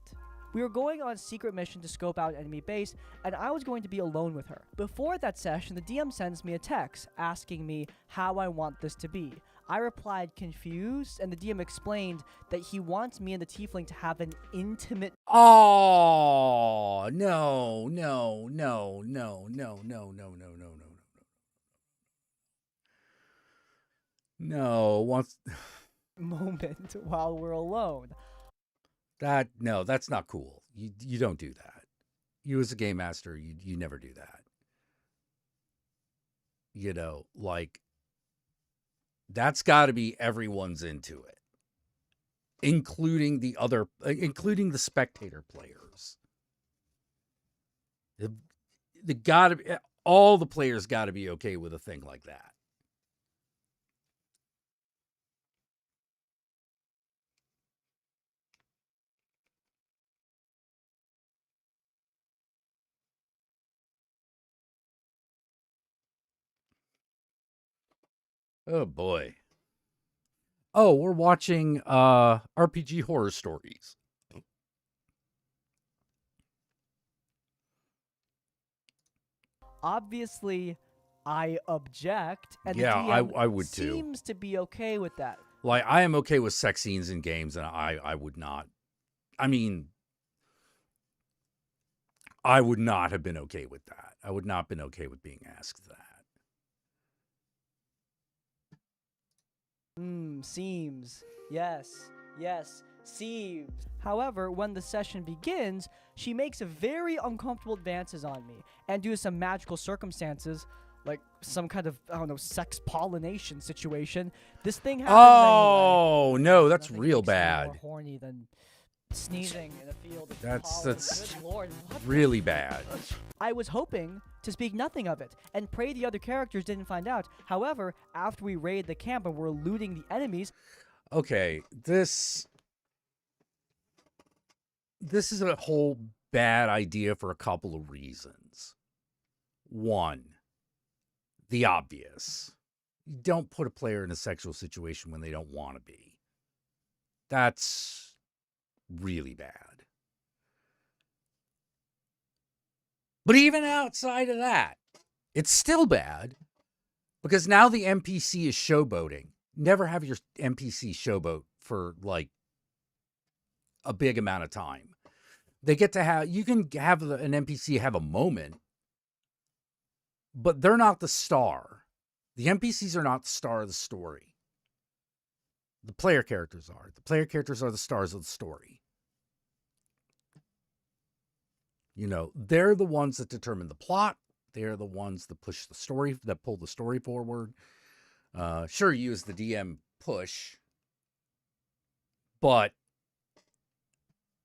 We were going on a secret mission to scope out enemy base, and I was going to be alone with her. Before that session, the DM sends me a text asking me how I want this to be. I replied confused, and the DM explained that he wants me and the tiefling to have an intimate. Oh, no, no, no, no, no, no, no, no, no, no. No, once moment while we're alone. that's not cool. You don't do that. You as a game master, you never do that. Like that's got to be everyone's into it, including the spectator players. All the players got to be okay with a thing like that. Oh boy. Oh, we're watching RPG horror stories. Obviously, I object, and Yeah, the DM I would too. seems to be okay with that. Like, I am okay with sex scenes in games, and I would not. I mean, I would not have been okay with that. I would not have been okay with being asked that. Seems. Yes. seems. However, when the session begins, she makes very uncomfortable advances on me, and due to some magical circumstances, like some kind of, I don't know, sex pollination situation, this thing happens Oh, anyway. no, that's Nothing real makes me bad. more horny than sneezing in a field of That's pollen. Good Lord, what the really bad. I was hoping to speak nothing of it and pray the other characters didn't find out. However, after we raid the camp and we're looting the enemies, Okay, this is a whole bad idea for a couple of reasons. One, the obvious. You don't put a player in a sexual situation when they don't want to be. That's really bad. But even outside of that, it's still bad because now the NPC is showboating. Never have your NPC showboat for like a big amount of time. They get to have, you can have an NPC have a moment, but they're not the star. The NPCs are not the star of the story. The player characters are. The player characters are the stars of the story. You know, they're the ones that determine the plot. They're the ones that push the story, that pull the story forward. Sure, you as the DM push, but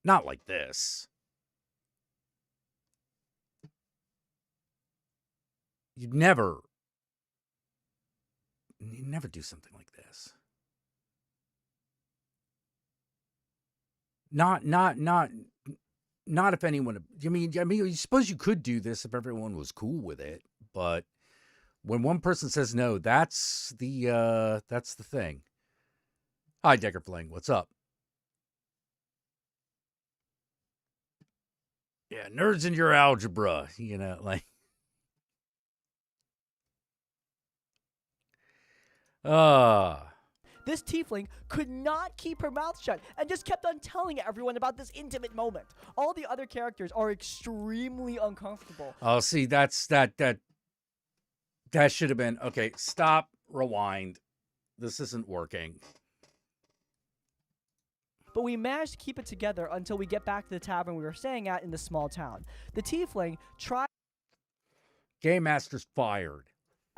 not like this. You'd never do something like this. Not if anyone. I mean, I suppose you could do this if everyone was cool with it, but when one person says no, that's the thing. Hi, Decker Fling. What's up? Yeah, nerds in your algebra. You know, like. this tiefling could not keep her mouth shut and just kept on telling everyone about this intimate moment. All the other characters are extremely uncomfortable. Oh, see, that should have been okay. Stop, rewind. This isn't working. But we managed to keep it together until we get back to the tavern we were staying at in the small town. The tiefling tried Game Master's fired.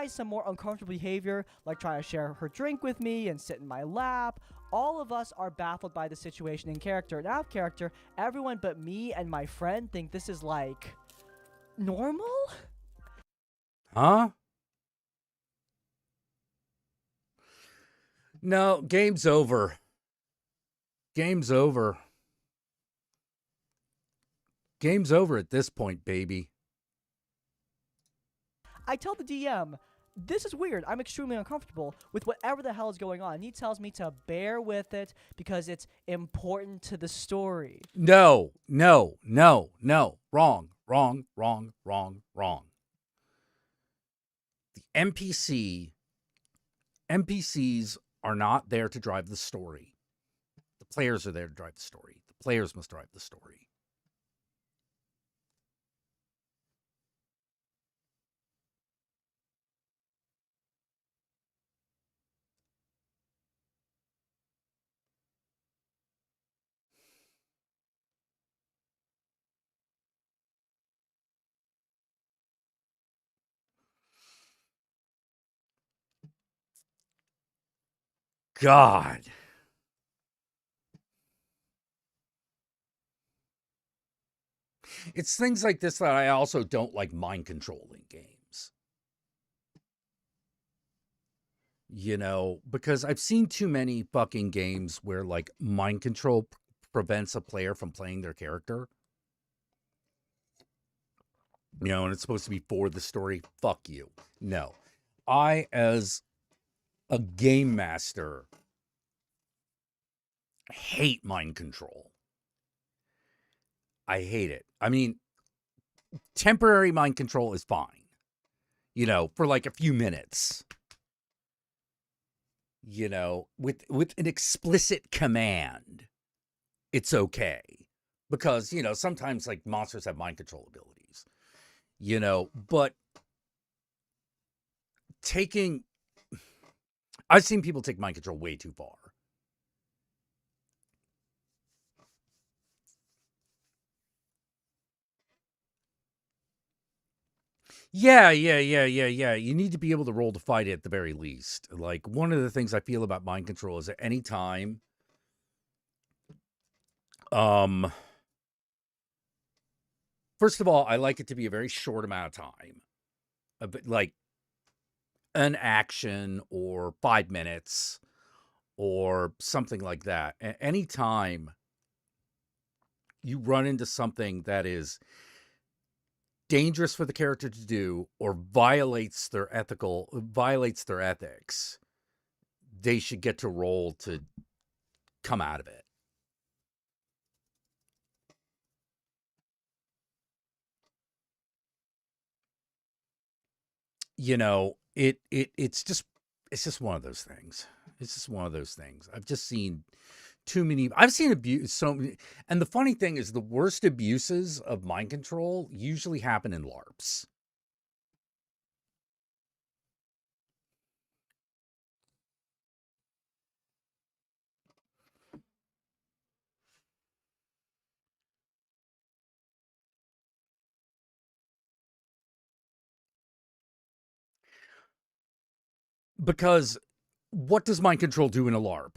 some more uncomfortable behavior, like trying to share her drink with me and sit in my lap. All of us are baffled by the situation in character. And out of character, everyone but me and my friend think this is like normal? Huh? No, game's over. Game's over. Game's over at this point, baby. I tell the DM, this is weird. I'm extremely uncomfortable with whatever the hell is going on. He tells me to bear with it because it's important to the story. No. Wrong. The NPCs are not there to drive the story. The players are there to drive the story. The players must drive the story. God. It's things like this that I also don't like mind control in games. You know, because I've seen too many fucking games where like mind control prevents a player from playing their character. You know, and it's supposed to be for the story. Fuck you. No. I, as a game master, hate mind control. I hate it. I mean, temporary mind control is fine. You know, for like a few minutes. You know, with an explicit command, it's okay. Because, you know, sometimes like monsters have mind control abilities. You know, but I've seen people take mind control way too far. Yeah. You need to be able to roll to fight it at the very least. Like, one of the things I feel about mind control is at any time, first of all, I like it to be a very short amount of time. A bit like an action or 5 minutes or something like that. Any time you run into something that is dangerous for the character to do or violates their ethics, they should get to roll to come out of it. You know, it's just one of those things. It's just one of those things. I've just seen too many. I've seen abuse so many, and the funny thing is, the worst abuses of mind control usually happen in LARPs. Because what does mind control do in a LARP?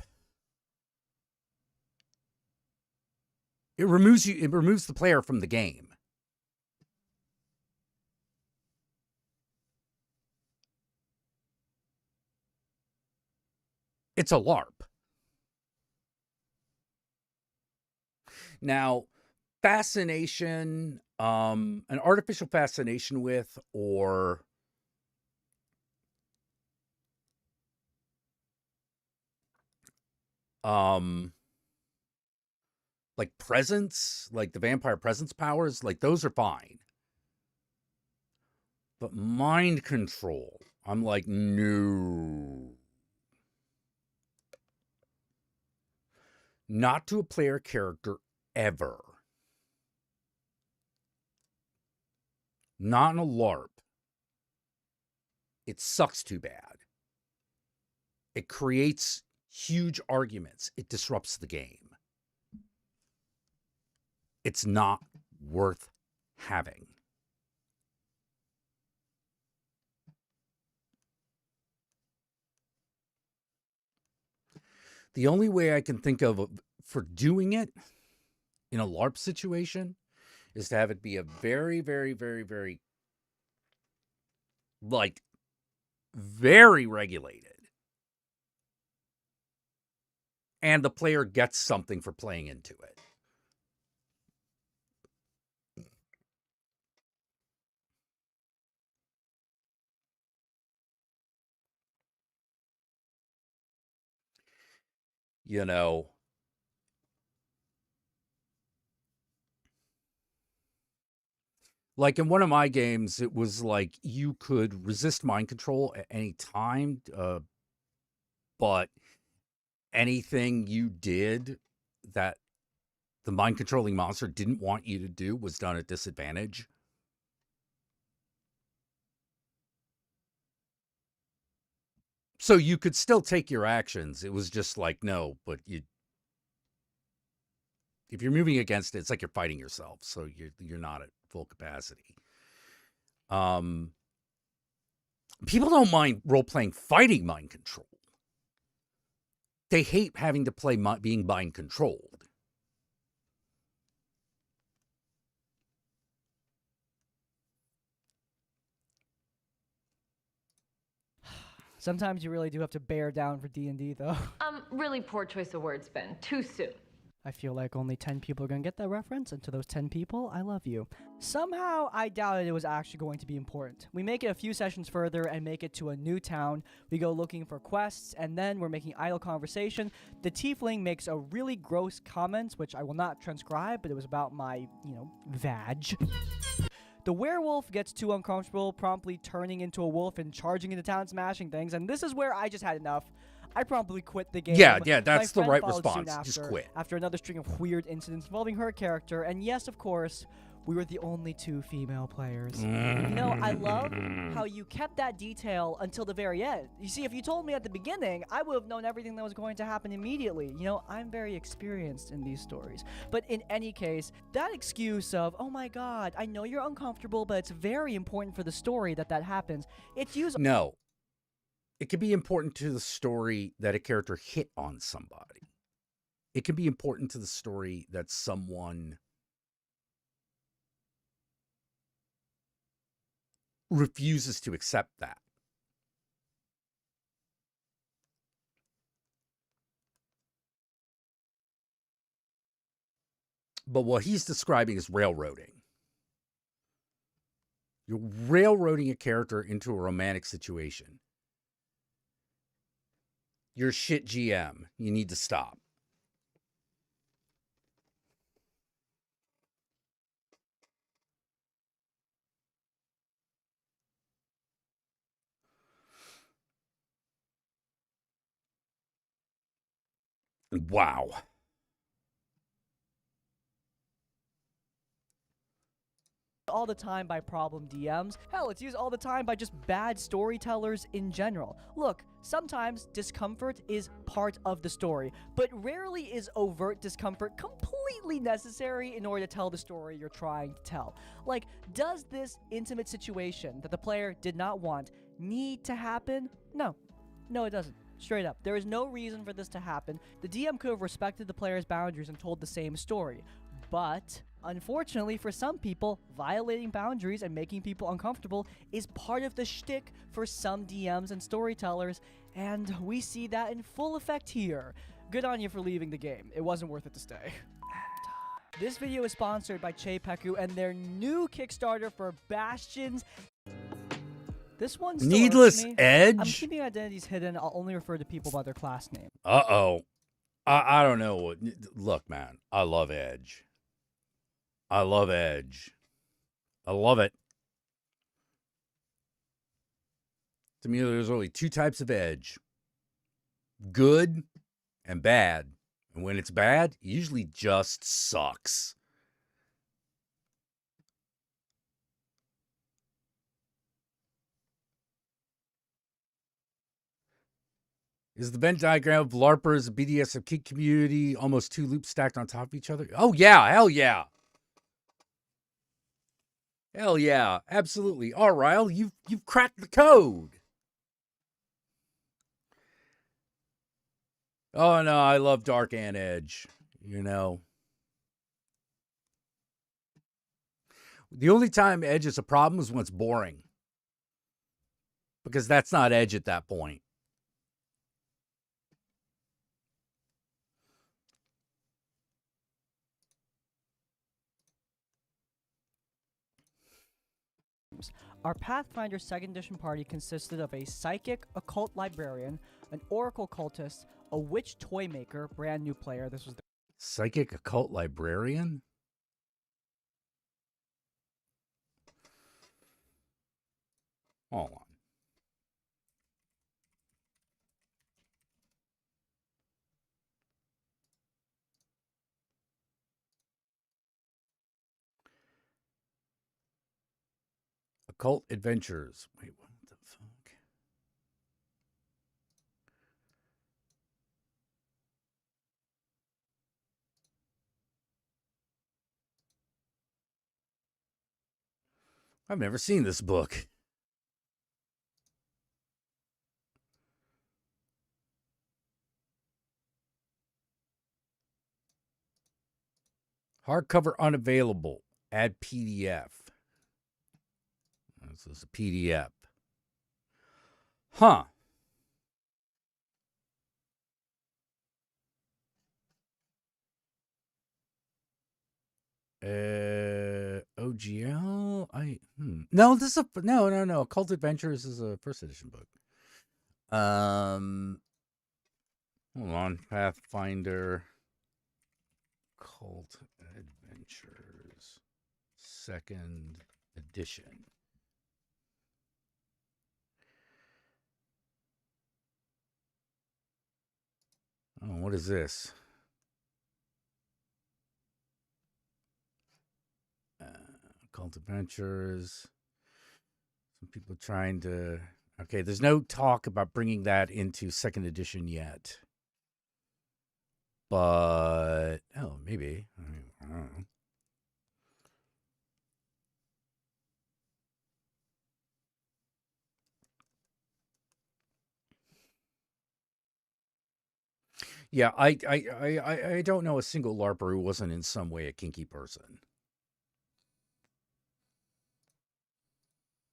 It removes the player from the game. It's a LARP. Now, fascination, an artificial fascination with, or like presence, like the vampire presence powers, like those are fine. But mind control, I'm like, no. Not to a player character ever. Not in a LARP. It sucks too bad. It creates huge arguments. It disrupts the game. It's not worth having. The only way I can think of for doing it in a LARP situation is to have it be a very, very, very, very, like, very regulated. And the player gets something for playing into it. You know, like in one of my games, it was like you could resist mind control at any time, but anything you did that the mind controlling monster didn't want you to do was done at disadvantage. So you could still take your actions. It was just like, no, but if you're moving against it, it's like you're fighting yourself. So you're not at full capacity. People don't mind role-playing fighting mind control. They hate having to play being mind controlled. Sometimes you really do have to bear down for D&D, though. Really poor choice of words, Ben. Too soon. I feel like only 10 people are going to get that reference, and to those 10 people, I love you. Somehow, I doubted it was actually going to be important. We make it a few sessions further and make it to a new town. We go looking for quests, and then we're making idle conversation. The tiefling makes a really gross comment, which I will not transcribe, but it was about my, vag. The werewolf gets too uncomfortable, promptly turning into a wolf and charging into town, smashing things, and this is where I just had enough. I promptly quit the game. Yeah, that's the My friend right followed soon response. Just after, quit. After another string of weird incidents involving her character, and yes, of course, we were the only 2 female players. I love how you kept that detail until the very end. You see, if you told me at the beginning, I would have known everything that was going to happen immediately. I'm very experienced in these stories. But in any case, that excuse of, oh my god, I know you're uncomfortable, but it's very important for the story that happens, it's used... No. It can be important to the story that a character hit on somebody. It can be important to the story that someone refuses to accept that. But what he's describing is railroading. You're railroading a character into a romantic situation. You're a shit GM. You need to stop. Wow. all the time by problem DMs. Hell, it's used all the time by just bad storytellers in general. Look, sometimes discomfort is part of the story, but rarely is overt discomfort completely necessary in order to tell the story you're trying to tell. Like, does this intimate situation that the player did not want need to happen? No. No, it doesn't. Straight up. There is no reason for this to happen. The DM could have respected the player's boundaries and told the same story. But, unfortunately for some people, violating boundaries and making people uncomfortable is part of the shtick for some DMs and storytellers, and we see that in full effect here. Good on you for leaving the game. It wasn't worth it to stay. This video is sponsored by Chepeku and their new Kickstarter for Bastions. This one's still Needless irks me. Edge? I'm keeping identities hidden. I'll only refer to people by their class name. Uh-oh. I don't know. Look, man, I love Edge. I love Edge. I love it. To me, there's only two types of Edge. Good and bad. And when it's bad, it usually just sucks. Is the Venn diagram of LARPers, a BDSM kid community, almost two loops stacked on top of each other? Oh, yeah. Hell yeah. Hell yeah. Absolutely. All right. You've cracked the code. Oh, no. I love Dark and Edge. You know. The only time Edge is a problem is when it's boring. Because that's not Edge at that point. Our Pathfinder 2nd edition party consisted of a psychic occult librarian, an oracle cultist, a witch toy maker, brand new player. This was the Psychic occult librarian? Hold on. Occult Adventures. Wait, what the fuck? I've never seen this book. Hardcover unavailable. Add PDF. This is a PDF. Huh. OGL? No, this is a no. Occult Adventures is a first edition book. Hold on. Pathfinder Occult Adventures 2nd edition. Oh, what is this? Occult Adventures. Some people trying to. Okay, there's no talk about bringing that into second edition yet. But maybe. I don't know. Yeah, I don't know a single LARPer who wasn't in some way a kinky person.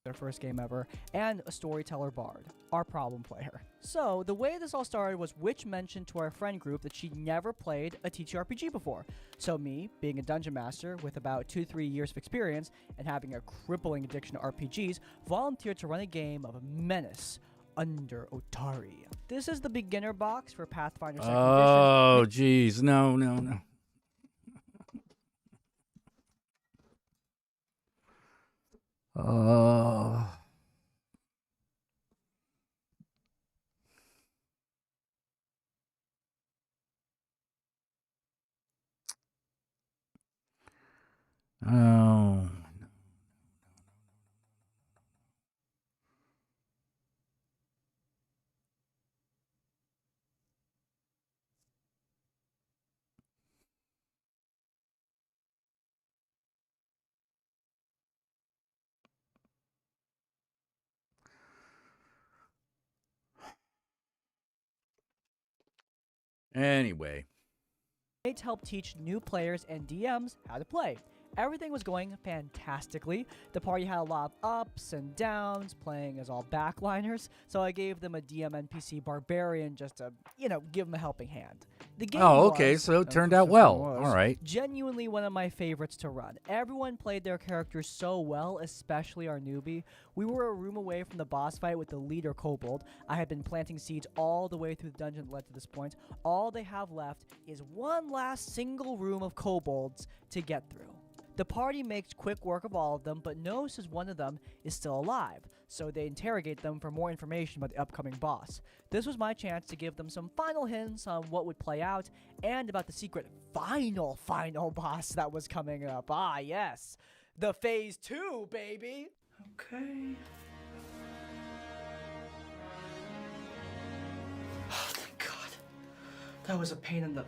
Their first game ever, and a storyteller bard, our problem player. So, the way this all started was Witch mentioned to our friend group that she'd never played a TTRPG before. So me, being a dungeon master with about 2-3 years of experience and having a crippling addiction to RPGs, volunteered to run a game of Menace under Otari. This is the beginner box for Pathfinder 2nd Oh, edition. geez. No. Oh. Anyway. To help teach new players and DMs how to play. Everything was going fantastically. The party had a lot of ups and downs, playing as all backliners, so I gave them a DM NPC barbarian just to, give them a helping hand. The game okay, was, so it turned out well. was All right. genuinely one of my favorites to run. Everyone played their characters so well, especially our newbie. We were a room away from the boss fight with the leader kobold. I had been planting seeds all the way through the dungeon that led to this point. All they have left is one last single room of kobolds to get through. The party makes quick work of all of them, but notices one of them is still alive, so they interrogate them for more information about the upcoming boss. This was my chance to give them some final hints on what would play out, and about the secret final boss that was coming up. Ah, yes. The Phase 2, baby! Okay. Oh, thank God. That was a pain in the...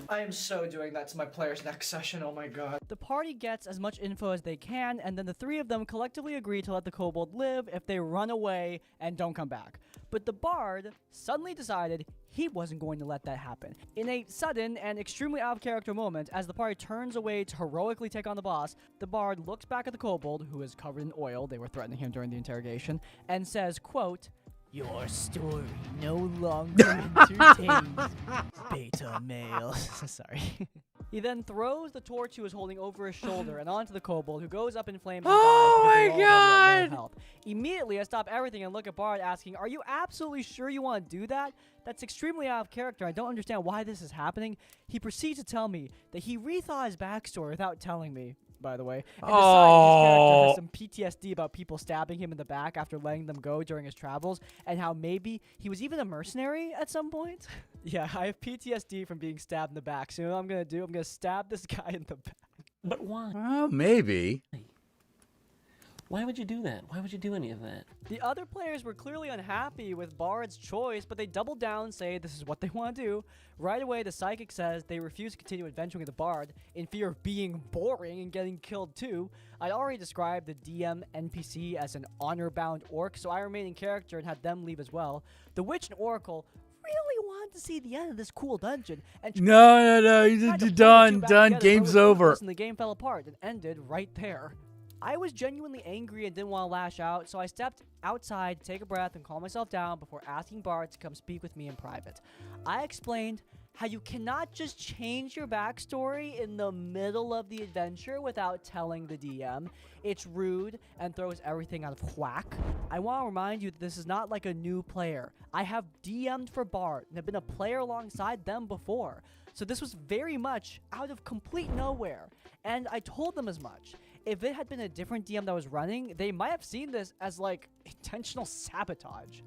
I am so doing that to my players next session, oh my god. The party gets as much info as they can, and then the three of them collectively agree to let the kobold live if they run away and don't come back. But the bard suddenly decided he wasn't going to let that happen. In a sudden and extremely out-of-character moment, as the party turns away to heroically take on the boss, the bard looks back at the kobold, who is covered in oil, they were threatening him during the interrogation, and says, quote, "Your story no longer entertains beta male." Sorry. He then throws the torch he was holding over his shoulder and onto the kobold, who goes up in flames and dies because they all have low health. Immediately, I stop everything and look at Bard, asking, "Are you absolutely sure you want to do that? That's extremely out of character. I don't understand why this is happening." He proceeds to tell me that he rethought his backstory without telling me, by the way, and decided his character has some PTSD about people stabbing him in the back after letting them go during his travels, and how maybe he was even a mercenary at some point. Yeah, I have PTSD from being stabbed in the back, so you know what I'm gonna do? I'm gonna stab this guy in the back. But why? Well, maybe. Why would you do that? Why would you do any of that? The other players were clearly unhappy with Bard's choice, but they double down and say this is what they want to do. Right away, the psychic says they refuse to continue adventuring with the Bard in fear of being boring and getting killed too. I'd already described the DM NPC as an honor-bound orc, so I remained in character and had them leave as well. The Witch and Oracle really wanted to see the end of this cool dungeon. And No. Done. Game's over. And the game fell apart and ended right there. I was genuinely angry and didn't want to lash out, so I stepped outside to take a breath and calm myself down before asking Bard to come speak with me in private. I explained how you cannot just change your backstory in the middle of the adventure without telling the DM. It's rude and throws everything out of whack. I want to remind you that this is not like a new player. I have DM'd for Bard and have been a player alongside them before. So this was very much out of complete nowhere. And I told them as much. If it had been a different DM that was running, they might have seen this as like intentional sabotage.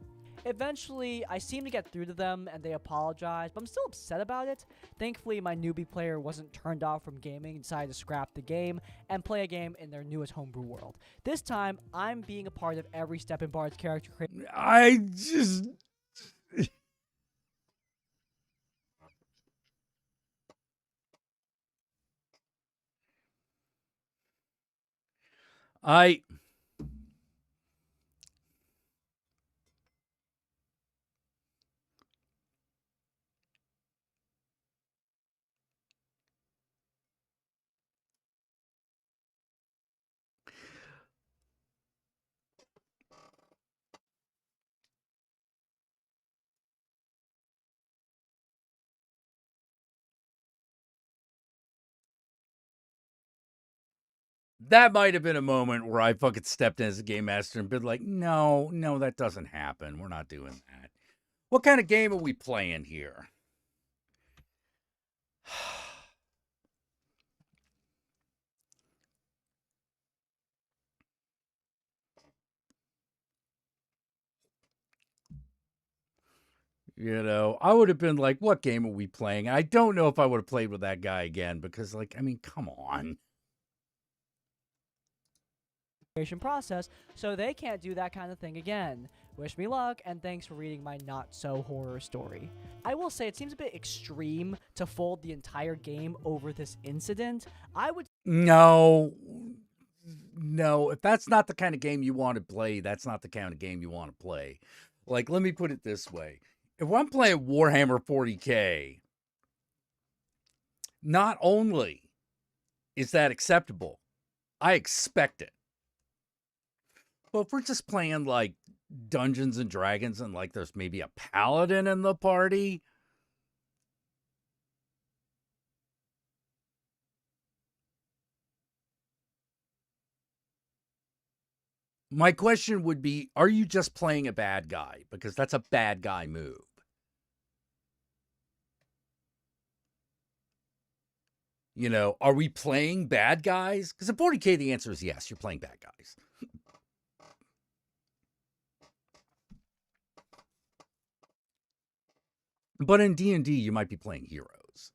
Eventually, I seemed to get through to them and they apologized, but I'm still upset about it. Thankfully, my newbie player wasn't turned off from gaming and decided to scrap the game and play a game in their newest homebrew world. This time, I'm being a part of every step in Bard's character creation. I just... That might have been a moment where I fucking stepped in as a game master and been like, no, that doesn't happen. We're not doing that. What kind of game are we playing here? You know, I would have been like, what game are we playing? I don't know if I would have played with that guy again because, like, I mean, come on. Process, so they can't do that kind of thing again. Wish me luck, and thanks for reading my not-so-horror story. I will say it seems a bit extreme to fold the entire game over this incident. I would... No, if that's not the kind of game you want to play, that's not the kind of game you want to play. Like, let me put it this way. If I'm playing Warhammer 40K, not only is that acceptable, I expect it. But if we're just playing, like, Dungeons and Dragons and, like, there's maybe a paladin in the party, my question would be, are you just playing a bad guy? Because that's a bad guy move. You know, are we playing bad guys? Because in 40K, the answer is yes, you're playing bad guys. But in D&D, you might be playing heroes.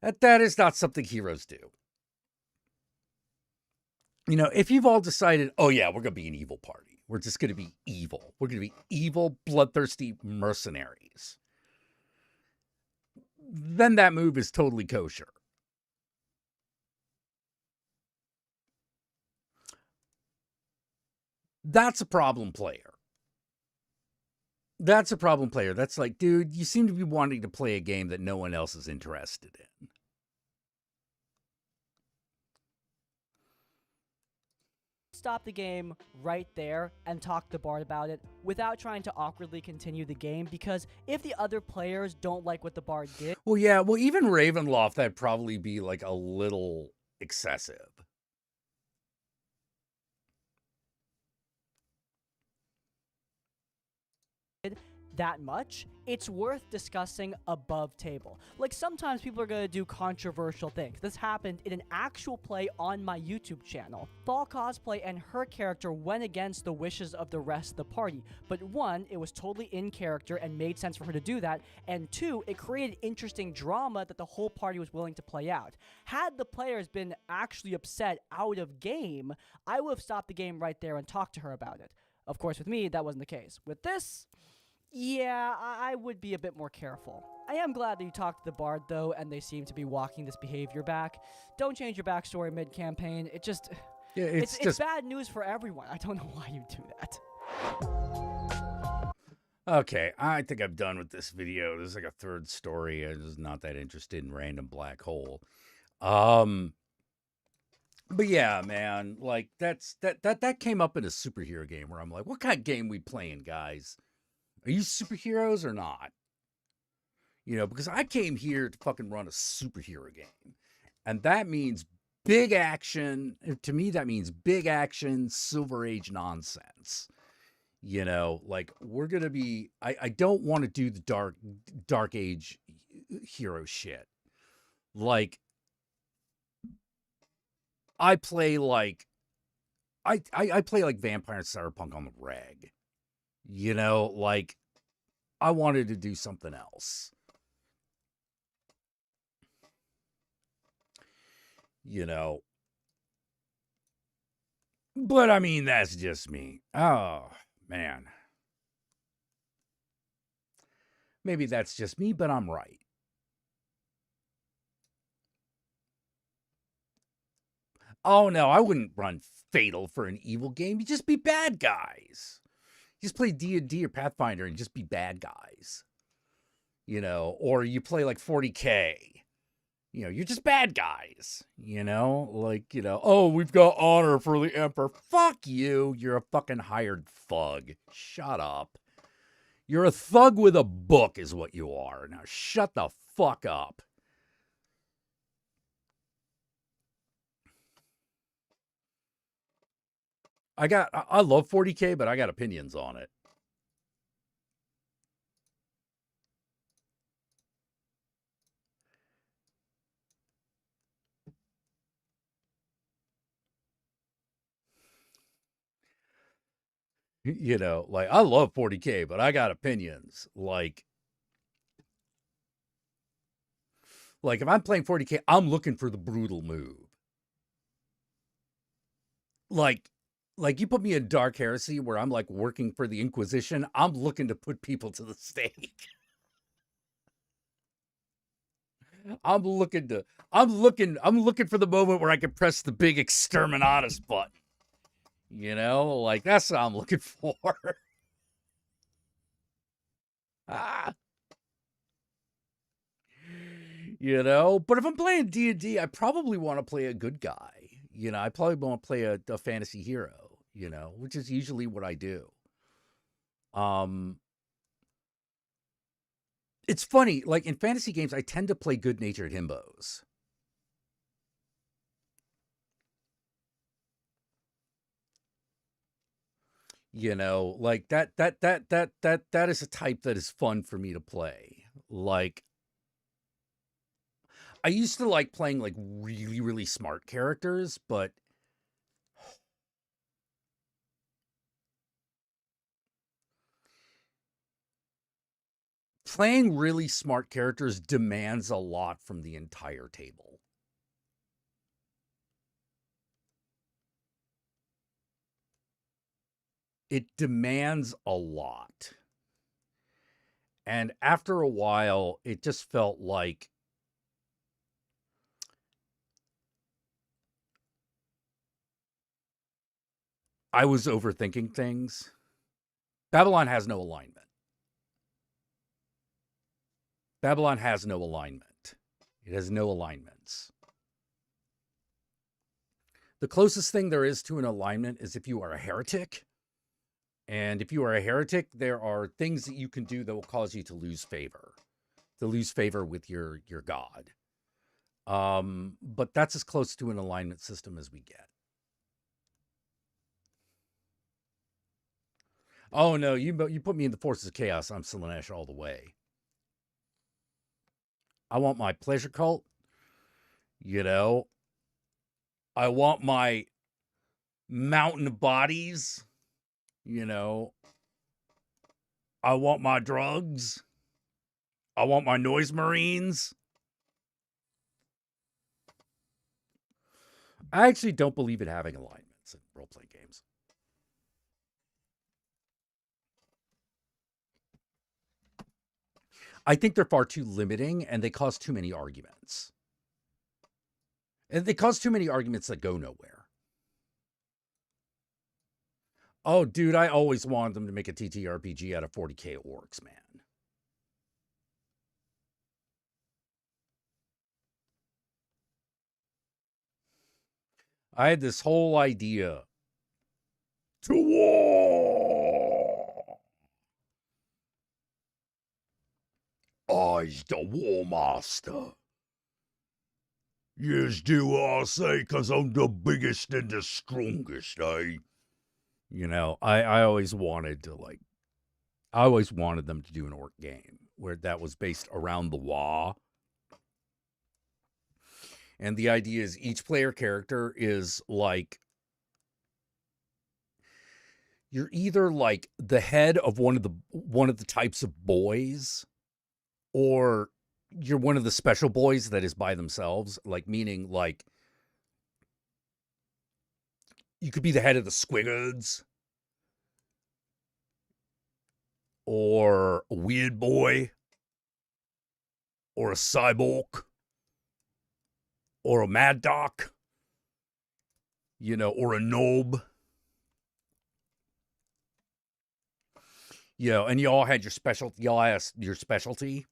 That is not something heroes do. You know, if you've all decided, oh yeah, we're going to be an evil party. We're just going to be evil. We're going to be evil, bloodthirsty mercenaries. Then that move is totally kosher. That's a problem player. That's a problem player. That's like, dude, you seem to be wanting to play a game that no one else is interested in. Stop the game right there and talk to Bard about it without trying to awkwardly continue the game, because if the other players don't like what the Bard did... Well, yeah, well, even Ravenloft, that'd probably be like a little excessive. that much, it's worth discussing above table. Like, sometimes people are gonna do controversial things. This happened in an actual play on my YouTube channel. Fall Cosplay and her character went against the wishes of the rest of the party, but one, it was totally in character and made sense for her to do that, and two, it created interesting drama that the whole party was willing to play out. Had the players been actually upset out of game, I would have stopped the game right there and talked to her about it. Of course, with me, that wasn't the case. With this, yeah, I would be a bit more careful. I am glad that you talked to the Bard, though, and they seem to be walking this behavior back. Don't change your backstory mid-campaign. It just... Yeah, it's bad news for everyone. I don't know why you do that. Okay, I think I'm done with this video. This is like a third story. I'm just not that interested in random black hole. But yeah, man, like that came up in a superhero game where I'm like, what kind of game we playing, guys? Are you superheroes or not? because I came here to fucking run a superhero game. And that means big action. To me, that means big action, Silver Age nonsense. Like we're going to be, I don't want to do the dark age hero shit. Like I play like, I play like Vampire and Cyberpunk on the reg. Like I wanted to do something else. But I mean, that's just me. Oh, man. Maybe that's just me, but I'm right. Oh, no, I wouldn't run Fatal for an evil game. You just be bad guys. Just play D&D or Pathfinder and just be bad guys. Or you play like 40K. You're just bad guys. Like, oh, we've got honor for the Emperor. Fuck you. You're a fucking hired thug. Shut up. You're a thug with a book is what you are. Now shut the fuck up. I love 40K, but I got opinions on it. Like I love 40K, but I got opinions. Like if I'm playing 40K, I'm looking for the brutal move. Like you put me in Dark Heresy where I'm like working for the Inquisition, I'm looking to put people to the stake. I'm looking for the moment where I can press the big exterminatus button. Like that's what I'm looking for. But if I'm playing D&D, I probably want to play a good guy. I probably want to play a fantasy hero, which is usually what I do. It's funny, like in fantasy games, I tend to play good-natured himbos. Like that is a type that is fun for me to play. Like I used to like playing like really, really smart characters, but playing really smart characters demands a lot from the entire table. It demands a lot. And after a while, it just felt like I was overthinking things. Babylon has no alignment. Babylon has no alignment. It has no alignments. The closest thing there is to an alignment is if you are a heretic. And if you are a heretic, there are things that you can do that will cause you to lose favor with your god. But that's as close to an alignment system as we get. Oh no, you put me in the forces of chaos. I'm Slaanesh all the way. I want my pleasure cult. I want my mountain of bodies. I want my drugs. I want my noise marines. I actually don't believe in having alignments in role-playing games. I think they're far too limiting and they cause too many arguments. And they cause too many arguments that go nowhere. Oh, dude, I always wanted them to make a TTRPG out of 40K orcs, man. I had this whole idea. To war! I's the War Master. Yes, do what I say, 'cause I'm the biggest and the strongest, eh? You know, I always wanted to, like, I always wanted them to do an orc game where that was based around the Wa. And the idea is each player character is like, you're either like the head of one of the types of boys, or you're one of the special boys that is by themselves, like, meaning, like, you could be the head of the Squiggards, or a weird boy, or a cyborg, or a mad doc, you know, or a nob. You know, and you all had y'all asked your specialty.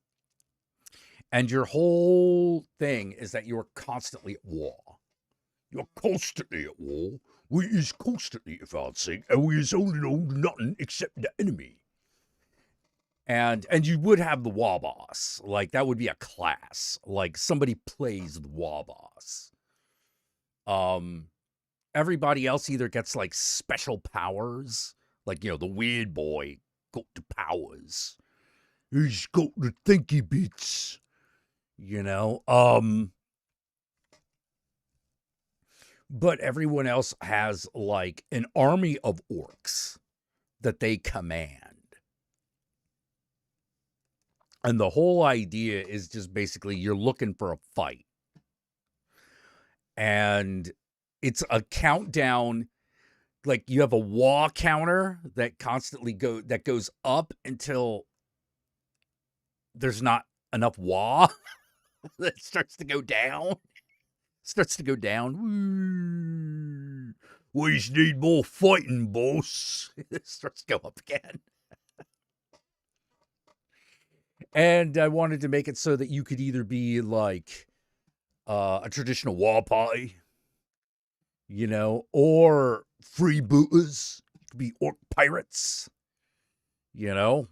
And your whole thing is that you're constantly at war. You're constantly at war. We is constantly advancing, and we is holding on to nothing except the enemy. And you would have the war boss. Like, that would be a class. Like, somebody plays the war boss. Everybody else either gets, like, special powers. Like, you know, the weird boy got the powers. He's got the thinky bits. You know, but everyone else has, like, an army of orcs that they command. And the whole idea is just basically you're looking for a fight. And it's a countdown. Like, you have a Wa counter that constantly goes up until there's not enough Wa. That starts to go down. We just need more fighting, boss. It starts to go up again. And I wanted to make it so that you could either be like a traditional Wa party, you know, or freebooters. You could be orc pirates, you know.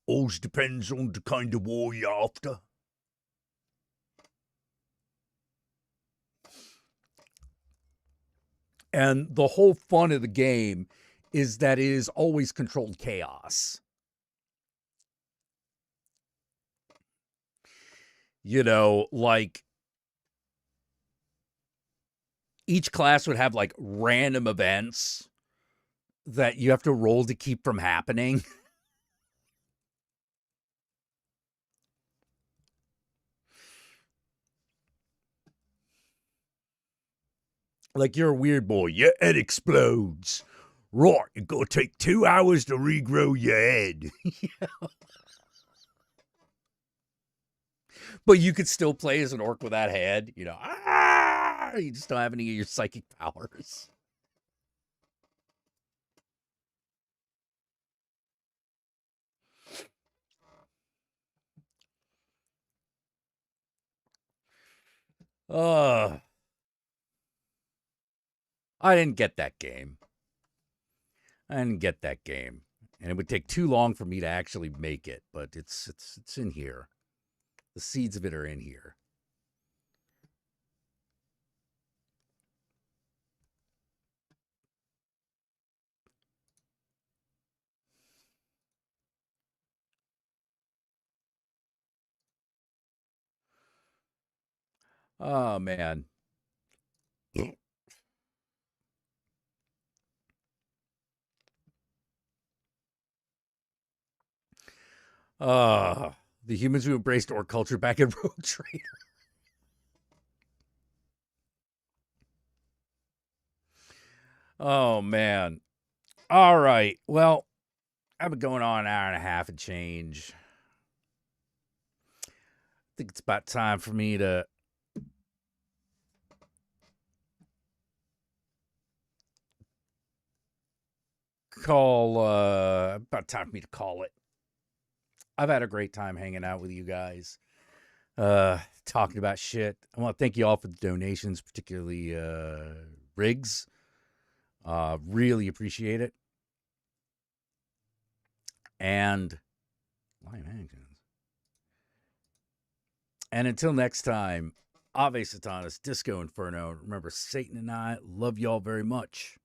Always depends on the kind of war you're after. And the whole fun of the game is that it is always controlled chaos. You know, like, each class would have, like, random events that you have to roll to keep from happening. Like, you're a weird boy. Your head explodes. Right, it's going to take 2 hours to regrow your head. You know? But you could still play as an orc with that head. You know, you just don't have any of your psychic powers. I didn't get that game. And it would take too long for me to actually make it, but it's in here. The seeds of it are in here. Oh, man. The humans who embraced orc culture back in Road Trader. Oh, man. All right. Well, I've been going on an hour and a half and change. I think it's about time for me to about time for me to call it. I've had a great time hanging out with you guys, talking about shit. I want to thank you all for the donations, particularly Riggs. Really appreciate it. And Lion Hankins. And until next time, Ave Satanas, Disco Inferno. Remember, Satan and I love y'all very much.